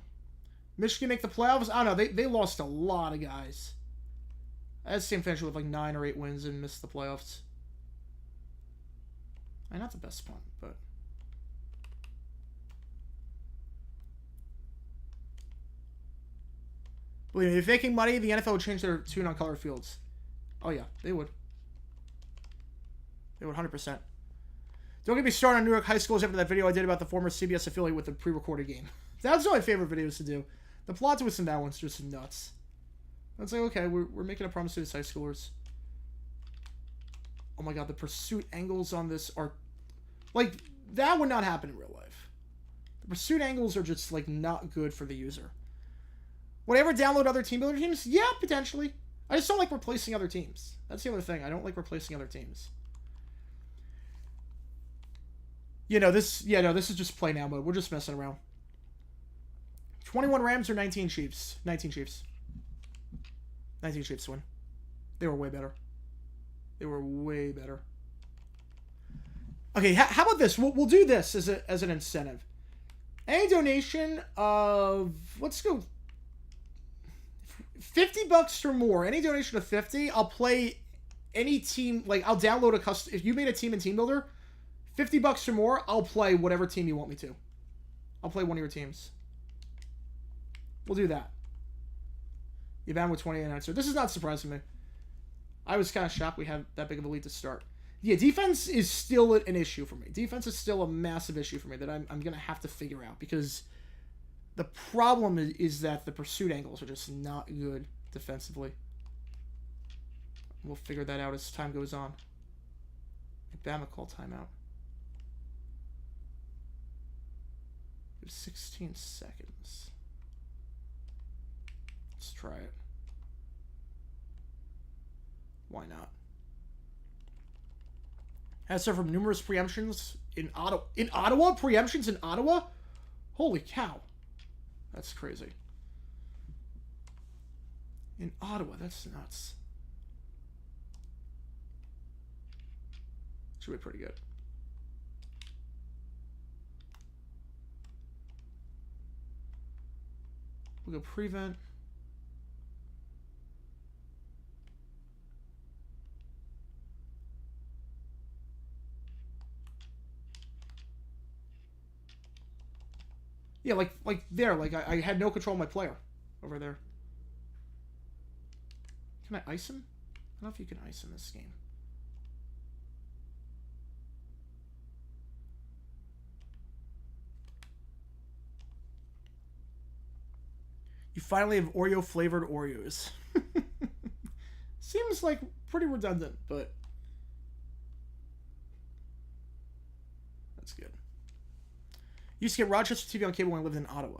Michigan make the playoffs? I don't know. They lost a lot of guys. I had the same finish with like 9 or 8 wins and missed the playoffs. Not the best punt, but... Believe me, if making money, the NFL would change their tune on color fields. Oh yeah, they would. They would 100%. Don't get me started on New York high schools after that video I did about the former CBS affiliate with the pre-recorded game. That's one of my favorite videos to do. The plot twist in that one's just nuts. It's like, okay, we're making a promise to these high schoolers. Oh my god, the pursuit angles on this are... Like, that would not happen in real life. The pursuit angles are just, like, not good for the user. Would I ever download other team builder teams? Yeah, potentially. I just don't like replacing other teams. That's the other thing. I don't like replacing other teams. You know, this is just play now mode. We're just messing around. 21 Rams or 19 Chiefs? 19 Chiefs. 19 Chiefs win. They were way better. They were way better. Okay, how about this? We'll do this as an incentive. Any donation of... Let's go... $50 or more. Any donation of 50, I'll play any team. Like, I'll download a custom... If you made a team in Team Builder, $50 or more, I'll play whatever team you want me to. I'll play one of your teams. We'll do that. You banned with 28 answer. This is not surprising me. I was kind of shocked we had that big of a lead to start. Yeah, defense is still an issue for me. Defense is still a massive issue for me that I'm going to have to figure out because the problem is that the pursuit angles are just not good defensively. We'll figure that out as time goes on. Bama call timeout. 16 seconds. Let's try it. Why not? Has suffered from numerous preemptions in Ottawa. In Ottawa? Preemptions in Ottawa? Holy cow. That's crazy. In Ottawa, that's nuts. Should be pretty good. We'll go prevent. Yeah, like there, like I had no control of my player over there. Can I ice him? I don't know if you can ice in this game. You finally have Oreo flavored Oreos. Seems like pretty redundant, but that's good. Used to get Rochester TV on cable when I lived in Ottawa.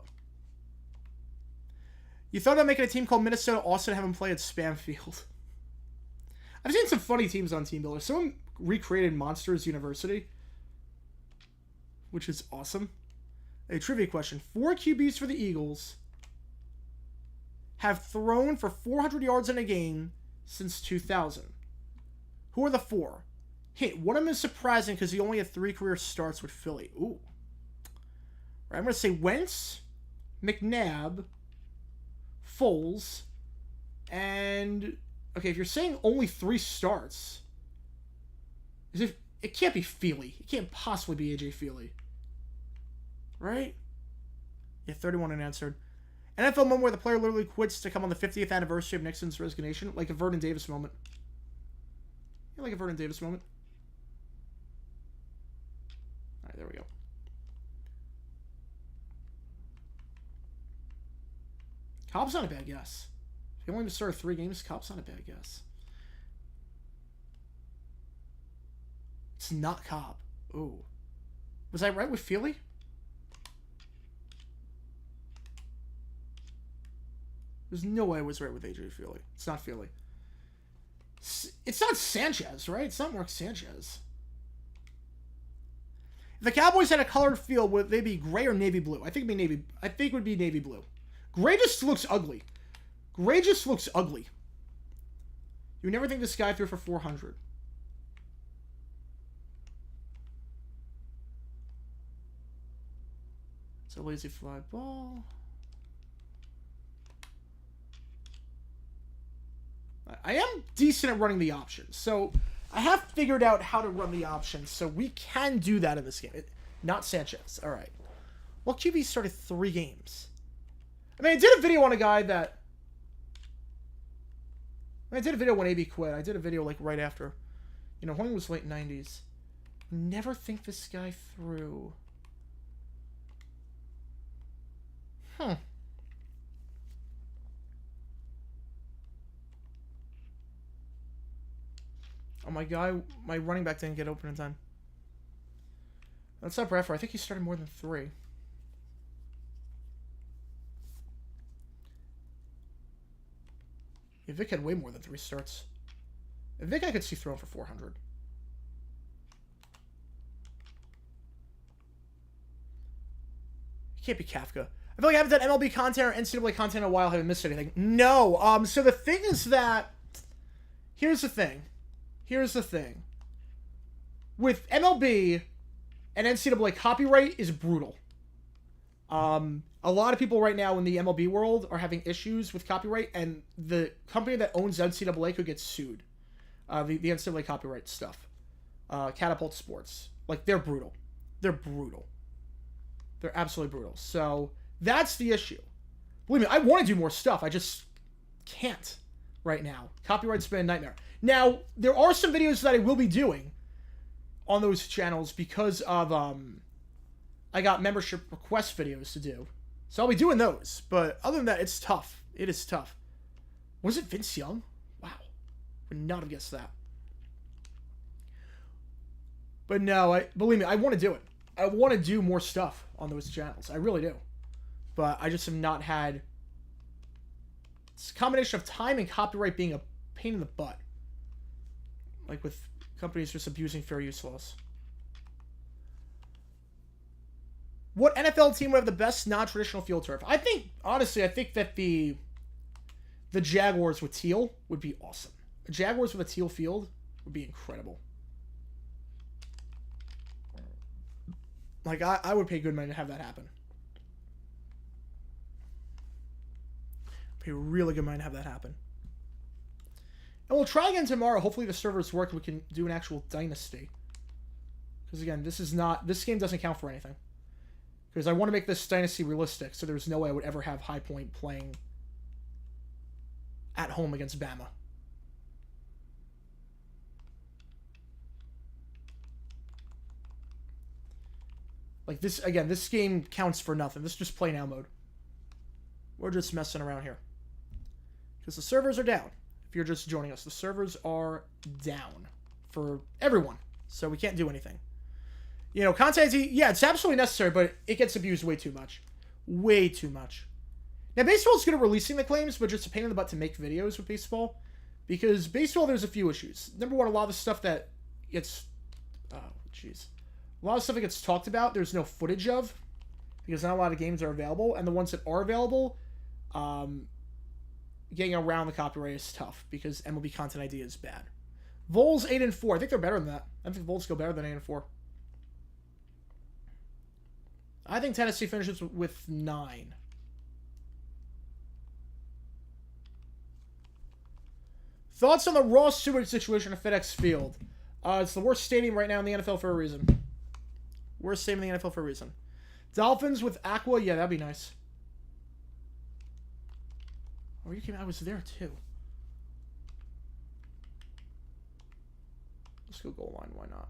You thought about making a team called Minnesota Austin and have them play at Spamfield. I've seen some funny teams on Team Builder. Someone recreated Monsters University, which is awesome. A trivia question. 4 QBs for the Eagles have thrown for 400 yards in a game since 2000. Who are the 4? Hint, one of them is surprising because he only had 3 career starts with Philly. Ooh. Right, I'm going to say Wentz, McNabb, Foles, and... Okay, if you're saying only 3 starts, it can't be Feely. It can't possibly be A.J. Feely. Right? Yeah, 31 unanswered. NFL moment where the player literally quits to come on the 50th anniversary of Nixon's resignation. Like a Vernon Davis moment. Yeah, like a Vernon Davis moment. Alright, there we go. Cobb's not a bad guess. If you only started 3 games, Cobb's not a bad guess. It's not Cobb. Ooh. Was I right with Feely? There's no way I was right with AJ Feely. It's not Feely. It's not Sanchez, right? It's not Mark Sanchez. If the Cowboys had a colored field, would they be gray or navy blue? I think it'd be navy. I think it would be navy blue. Gray just looks ugly. Gray just looks ugly. You would never think this guy threw for 400. It's a lazy fly ball. I am decent at running the options, so I have figured out how to run the options, so we can do that in this game. Not Sanchez. All right. Well, QB started 3 games. I mean, I did a video on a guy that... I did a video when AB quit. I did a video, like, right after. You know, when it was late 90s. Never think this guy threw. Oh, my running back didn't get open in time. That's not Bradford. I think he started more than 3. Yeah, Vic had way more than 3 starts. Vic I could see throwing for 400. It can't be Kafka. I feel like I haven't done MLB content or NCAA content in a while. I haven't missed anything. No. So the thing is that... Here's the thing. With MLB and NCAA, copyright is brutal. A lot of people right now in the MLB world are having issues with copyright, and the company that owns NCAA could get sued. The NCAA copyright stuff. Catapult Sports. Like, they're brutal. They're brutal. They're absolutely brutal. So, that's the issue. Believe me, I want to do more stuff. I just can't right now. Copyright's been a nightmare. Now, there are some videos that I will be doing on those channels because of, I got membership request videos to do. So I'll be doing those. But other than that, it's tough. It is tough. Was it Vince Young? Wow. Would not have guessed that. But no, believe me, I want to do it. I want to do more stuff on those channels. I really do. But I just have not had... It's a combination of time and copyright being a pain in the butt. Like with companies just abusing fair use laws. What NFL team would have the best non-traditional field turf? I think, honestly, I think that the Jaguars with teal would be awesome. The Jaguars with a teal field would be incredible. Like, I would pay good money to have that happen. Pay really good money to have that happen. And we'll try again tomorrow. Hopefully the servers work and we can do an actual dynasty. Because again, this game doesn't count for anything. Because I want to make this dynasty realistic, so there's no way I would ever have High Point playing at home against Bama. Like this, again, this game counts for nothing. This is just play now mode. We're just messing around here. Because the servers are down. If you're just joining us, the servers are down for everyone. So we can't do anything. You know, content, yeah, it's absolutely necessary, but it gets abused way too much. Way too much. Now, baseball's good at releasing the claims, but just a pain in the butt to make videos with baseball. Because baseball, there's a few issues. Number one, a lot of the stuff that gets... Oh, jeez. A lot of stuff that gets talked about, there's no footage of. Because not a lot of games are available. And the ones that are available, getting around the copyright is tough. Because MLB Content ID is bad. Vols 8-4. I think they're better than that. I think Vols go better than 8-4. I think Tennessee finishes with 9. Thoughts on the raw sewage situation at FedEx Field? It's the worst stadium right now in the NFL for a reason. Worst stadium in the NFL for a reason. Dolphins with Aqua. Yeah, that'd be nice. Oh, you came. I was there too. Let's go goal line. Why not?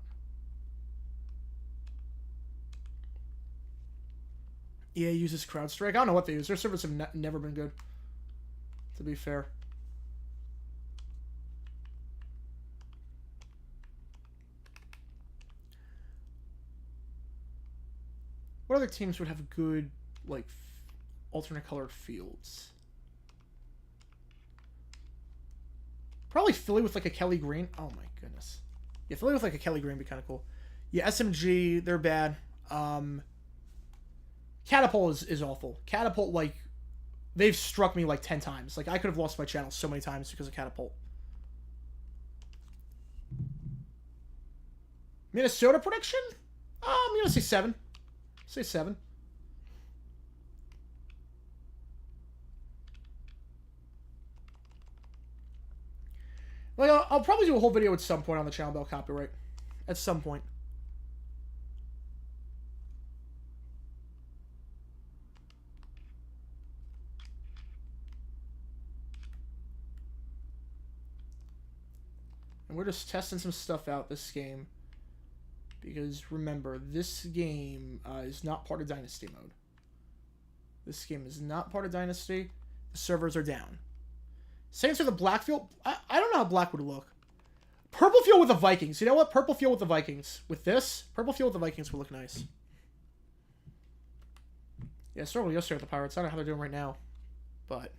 EA uses CrowdStrike. I don't know what they use. Their servers have never been good, to be fair. What other teams would have good, like, alternate colored fields? Probably Philly with, like, a Kelly Green. Oh, my goodness. Yeah, Philly with, like, a Kelly Green would be kind of cool. Yeah, SMG, they're bad. Catapult is awful. Catapult, like, they've struck me, like, 10 times. Like, I could have lost my channel so many times because of Catapult. Minnesota prediction? I'm going to say 7. Say 7. Like, I'll probably do a whole video at some point on the channel about copyright. At some point. And we're just testing some stuff out this game. Because, remember, this game is not part of Dynasty mode. This game is not part of Dynasty. The servers are down. Saints are the black field. I don't know how black would look. Purple field with the Vikings. You know what? Purple field with the Vikings. With this, purple field with the Vikings would look nice. Yeah, I struggled yesterday with the Pirates. I don't know how they're doing right now. But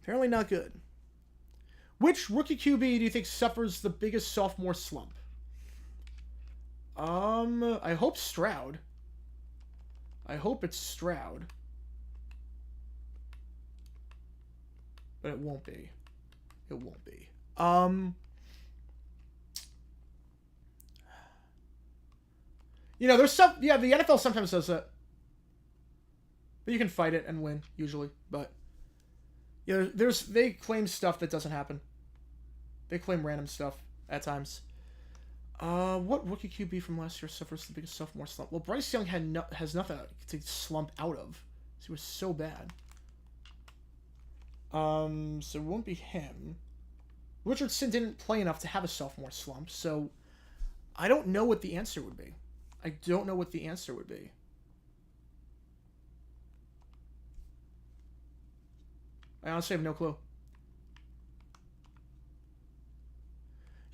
apparently not good. Which rookie QB do you think suffers the biggest sophomore slump? I hope Stroud. I hope it's Stroud. But it won't be. It won't be. You know, there's some... Yeah, the NFL sometimes does that. But you can fight it and win, usually. But... Yeah, they claim stuff that doesn't happen. They claim random stuff at times. What rookie QB from last year suffers the biggest sophomore slump? Well, Bryce Young has nothing to slump out of. He was so bad. So it won't be him. Richardson didn't play enough to have a sophomore slump, so I don't know what the answer would be. I don't know what the answer would be. I honestly have no clue.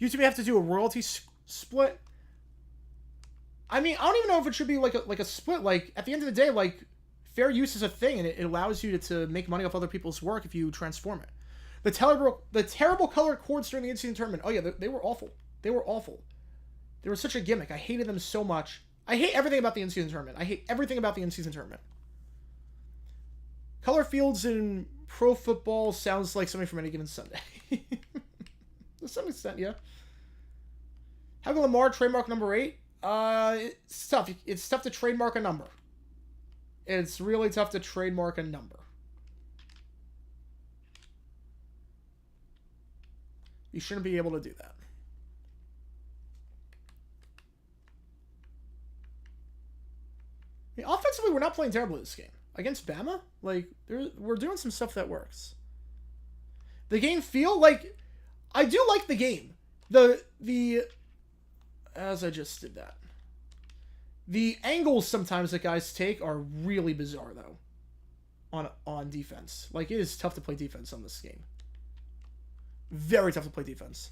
YouTube have to do a royalty split. I mean, I don't even know if it should be like a split. Like, at the end of the day, like, fair use is a thing, and it allows you to make money off other people's work if you transform it. The terrible colored cords during the in-season tournament. Oh yeah, they were awful. They were awful. They were such a gimmick. I hated them so much. I hate everything about the in-season tournament. I hate everything about the in-season tournament. Color fields in pro football sounds like something from Any Given Sunday. To some extent, yeah. How can Lamar trademark number 8? It's tough. It's tough to trademark a number. It's really tough to trademark a number. You shouldn't be able to do that. I mean, offensively, we're not playing terribly this game. Against Bama, like, we're doing some stuff that works. The game feel, like, I do like the game. As I just did that. The angles sometimes that guys take are really bizarre, though. On defense. Like, it is tough to play defense on this game. Very tough to play defense.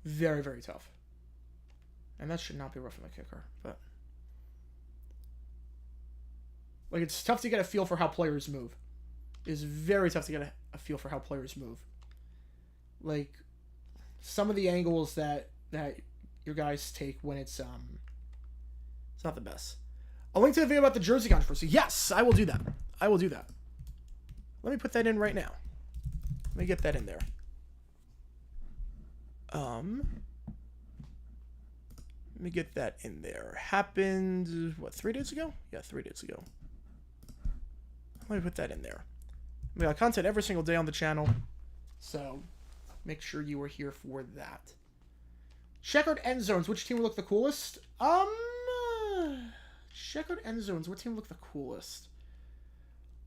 Very, very tough. And that should not be rough on the kicker, but... Like, it's tough to get a feel for how players move. It's very tough to get a feel for how players move. Like, some of the angles that your guys take when it's not the best. A link to the video about the jersey controversy. Yes, I will do that. I will do that. Let me put that in right now. Let me get that in there. Let me get that in there. Happened, what, 3 days ago? Yeah, 3 days ago. Let me put that in there. We got content every single day on the channel, so make sure you are here for that. Checkered end zones. Which team would look the coolest? Checkered end zones. What team would look the coolest?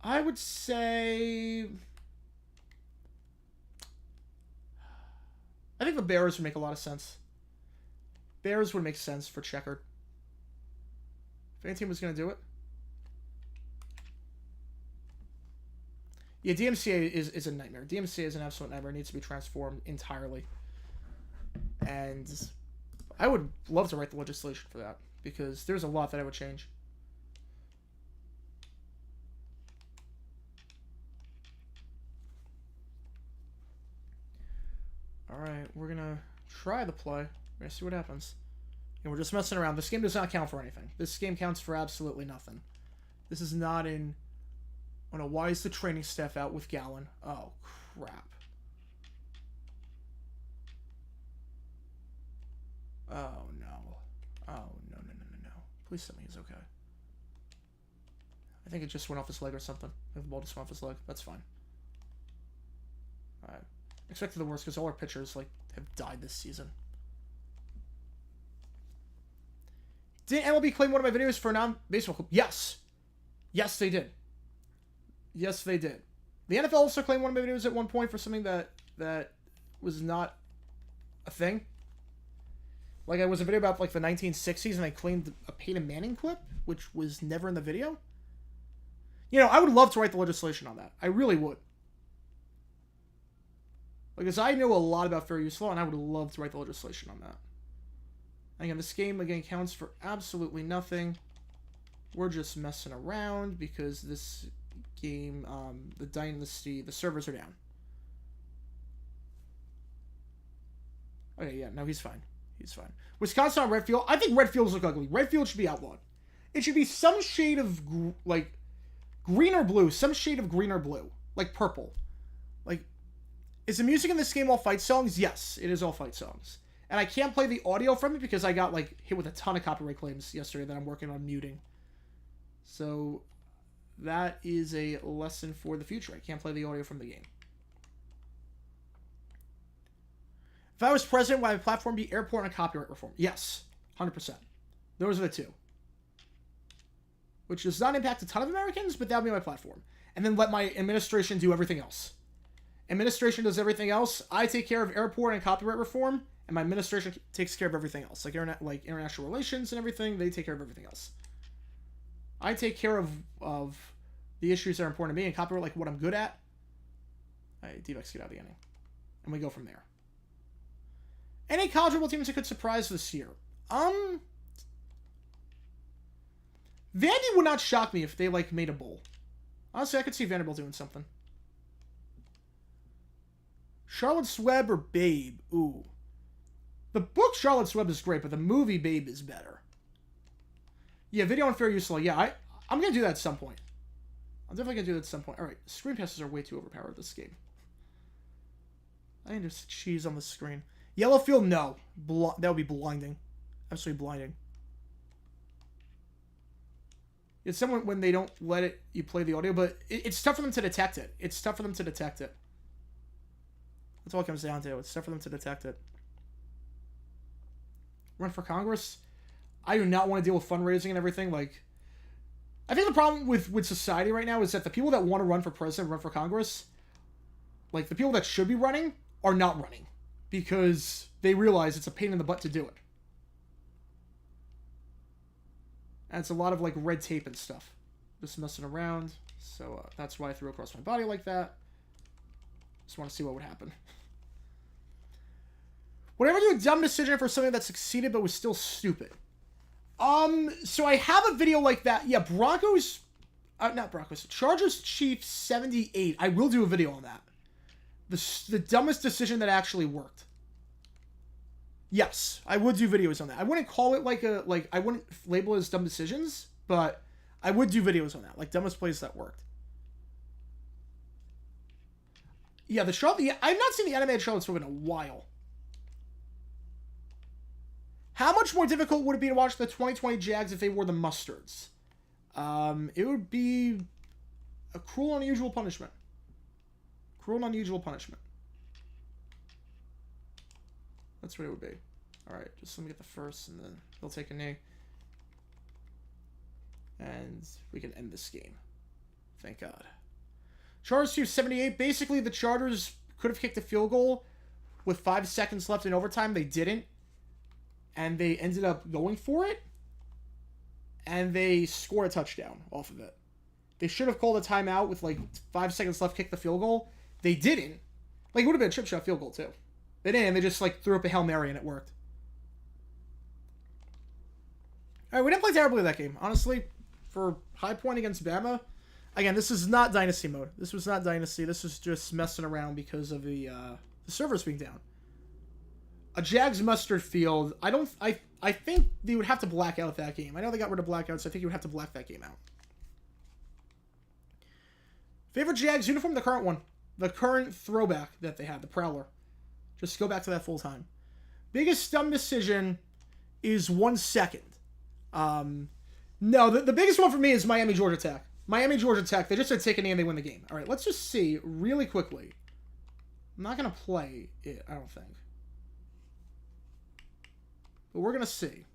I would say... I think the Bears would make a lot of sense. Bears would make sense for checkered. If any team was going to do it. Yeah, DMCA is a nightmare. DMCA is an absolute nightmare. It needs to be transformed entirely. And I would love to write the legislation for that, because there's a lot that I would change. Alright, we're gonna try the play. We're gonna see what happens. And we're just messing around. This game does not count for anything. This game counts for absolutely nothing. This is not in... Oh no, why is the training staff out with Gallon? Oh, crap. Oh, no. Oh, no. Please tell me he's okay. I think it just went off his leg or something. I think the ball just went off his leg. That's fine. Alright. Expected the worst, because all our pitchers, like, have died this season. Didn't MLB claim one of my videos for a non-baseball club? Yes. Yes, they did. Yes, they did. The NFL also claimed one of my videos at one point for something that was not a thing. Like, it was a video about, like, the 1960s, and I claimed a Peyton Manning clip, which was never in the video. You know, I would love to write the legislation on that. I really would. Because I know a lot about fair use law, and I would love to write the legislation on that. Again, this game, again, counts for absolutely nothing. We're just messing around, because this game, the Dynasty, the servers are down. Okay, yeah, no, he's fine. He's fine. Wisconsin on red field. I think red fields look ugly. Red field should be outlawed. It should be some shade of, like, green or blue. Some shade of green or blue. Like purple. Like, is the music in this game all fight songs? Yes, it is all fight songs. And I can't play the audio from it because I got, like, hit with a ton of copyright claims yesterday that I'm working on muting. So, that is a lesson for the future. I can't play the audio from the game. If I was president, would my platform be airport and copyright reform? Yes, 100%. Those are the two. Which does not impact a ton of Americans, but that would be my platform. And then let my administration do everything else. Administration does everything else. I take care of airport and copyright reform, and my administration takes care of everything else. Like international relations and everything, they take care of everything else. I take care of the issues that are important to me, and copyright, like what I'm good at. D-Vex, get out of the inning. And we go from there. Any college football teams that could surprise this year? Vandy would not shock me if they, like, made a bowl. Honestly, I could see Vanderbilt doing something. Charlotte's Web or Babe? Ooh. The book Charlotte's Web is great, but the movie Babe is better. Yeah, video on fair use law. Yeah, I'm going to do that at some point. I'm definitely going to do that at some point. Alright, screen passes are way too overpowered this game. I think there's cheese on the screen. Yellow field, no. That would be blinding. Absolutely blinding. It's someone when they don't let you play the audio, but it's tough for them to detect it. It's tough for them to detect it. That's all it comes down to. It's tough for them to detect it. Run for Congress? I do not want to deal with fundraising and everything. Like, I think the problem with society right now is that the people that want to run for president, run for Congress, like the people that should be running, are not running. Because they realize it's a pain in the butt to do it. And it's a lot of, like, red tape and stuff. Just messing around. So that's why I threw across my body like that. Just want to see what would happen. Would I ever do a dumb decision for something that succeeded but was still stupid? So I have a video like that. Yeah, Broncos... not Broncos. Chargers Chiefs 78. I will do a video on that. The dumbest decision that actually worked. Yes, I would do videos on that. I wouldn't call it I wouldn't label it as dumb decisions, but I would do videos on that, like dumbest plays that worked. Yeah, I've not seen the animated Charlotte's Web in a while. How much more difficult would it be to watch the 2020 Jags if they wore the mustards? It would be a cruel, unusual punishment. Cruel and unusual punishment. That's what it would be. Alright, just let me get the first, and then they'll take a knee. And we can end this game. Thank God. Chargers Chiefs 78. Basically, the Chargers could have kicked a field goal with 5 seconds left in overtime. They didn't. And they ended up going for it. And they scored a touchdown off of it. They should have called a timeout with like 5 seconds left, kick the field goal. They didn't. Like, it would have been a chip shot field goal, too. They didn't. They just, like, threw up a Hail Mary and it worked. All right, we didn't play terribly that game. Honestly, for high point against Bama, again, this is not Dynasty mode. This was not Dynasty. This was just messing around because of the servers being down. A Jags mustard field. I think they would have to black out that game. I know they got rid of blackouts, so I think you would have to black that game out. Favorite Jags uniform? The current one. The current throwback that they had, the Prowler. Just go back to that full time. Biggest dumb decision is 1 second. No, the biggest one for me is Miami, Georgia Tech. Miami, Georgia Tech. They just had taken and they win the game. All right, let's just see really quickly. I'm not going to play it, I don't think. But we're going to see.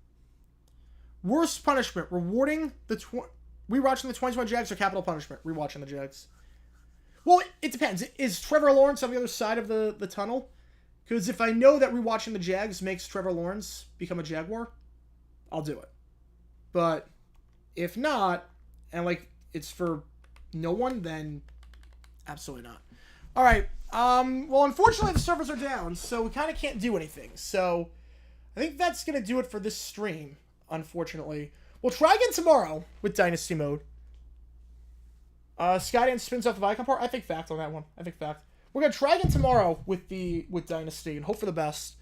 Worst punishment. Rewarding the... Rewatching the 2021 Jags or capital punishment? Rewatching the Jags. Well, it depends. Is Trevor Lawrence on the other side of the tunnel? Because if I know that rewatching the Jags makes Trevor Lawrence become a Jaguar, I'll do it. But if not, and like it's for no one, then absolutely not. All right. Well, unfortunately, the servers are down, so we kind of can't do anything. So I think that's going to do it for this stream, unfortunately. We'll try again tomorrow with Dynasty mode. Skydance spins off the Vicon part. I think fact on that one. I think fact. We're going to try again tomorrow with Dynasty and hope for the best.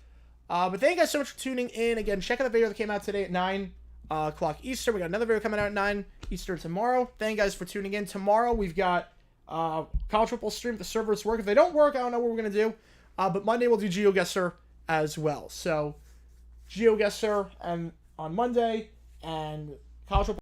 But thank you guys so much for tuning in. Again, check out the video that came out today at 9 o'clock Eastern. We got another video coming out at 9 Eastern tomorrow. Thank you guys for tuning in. Tomorrow we've got college football stream if the servers work. If they don't work, I don't know what we're going to do. But Monday we'll do GeoGuessr as well. So GeoGuessr and on Monday and college football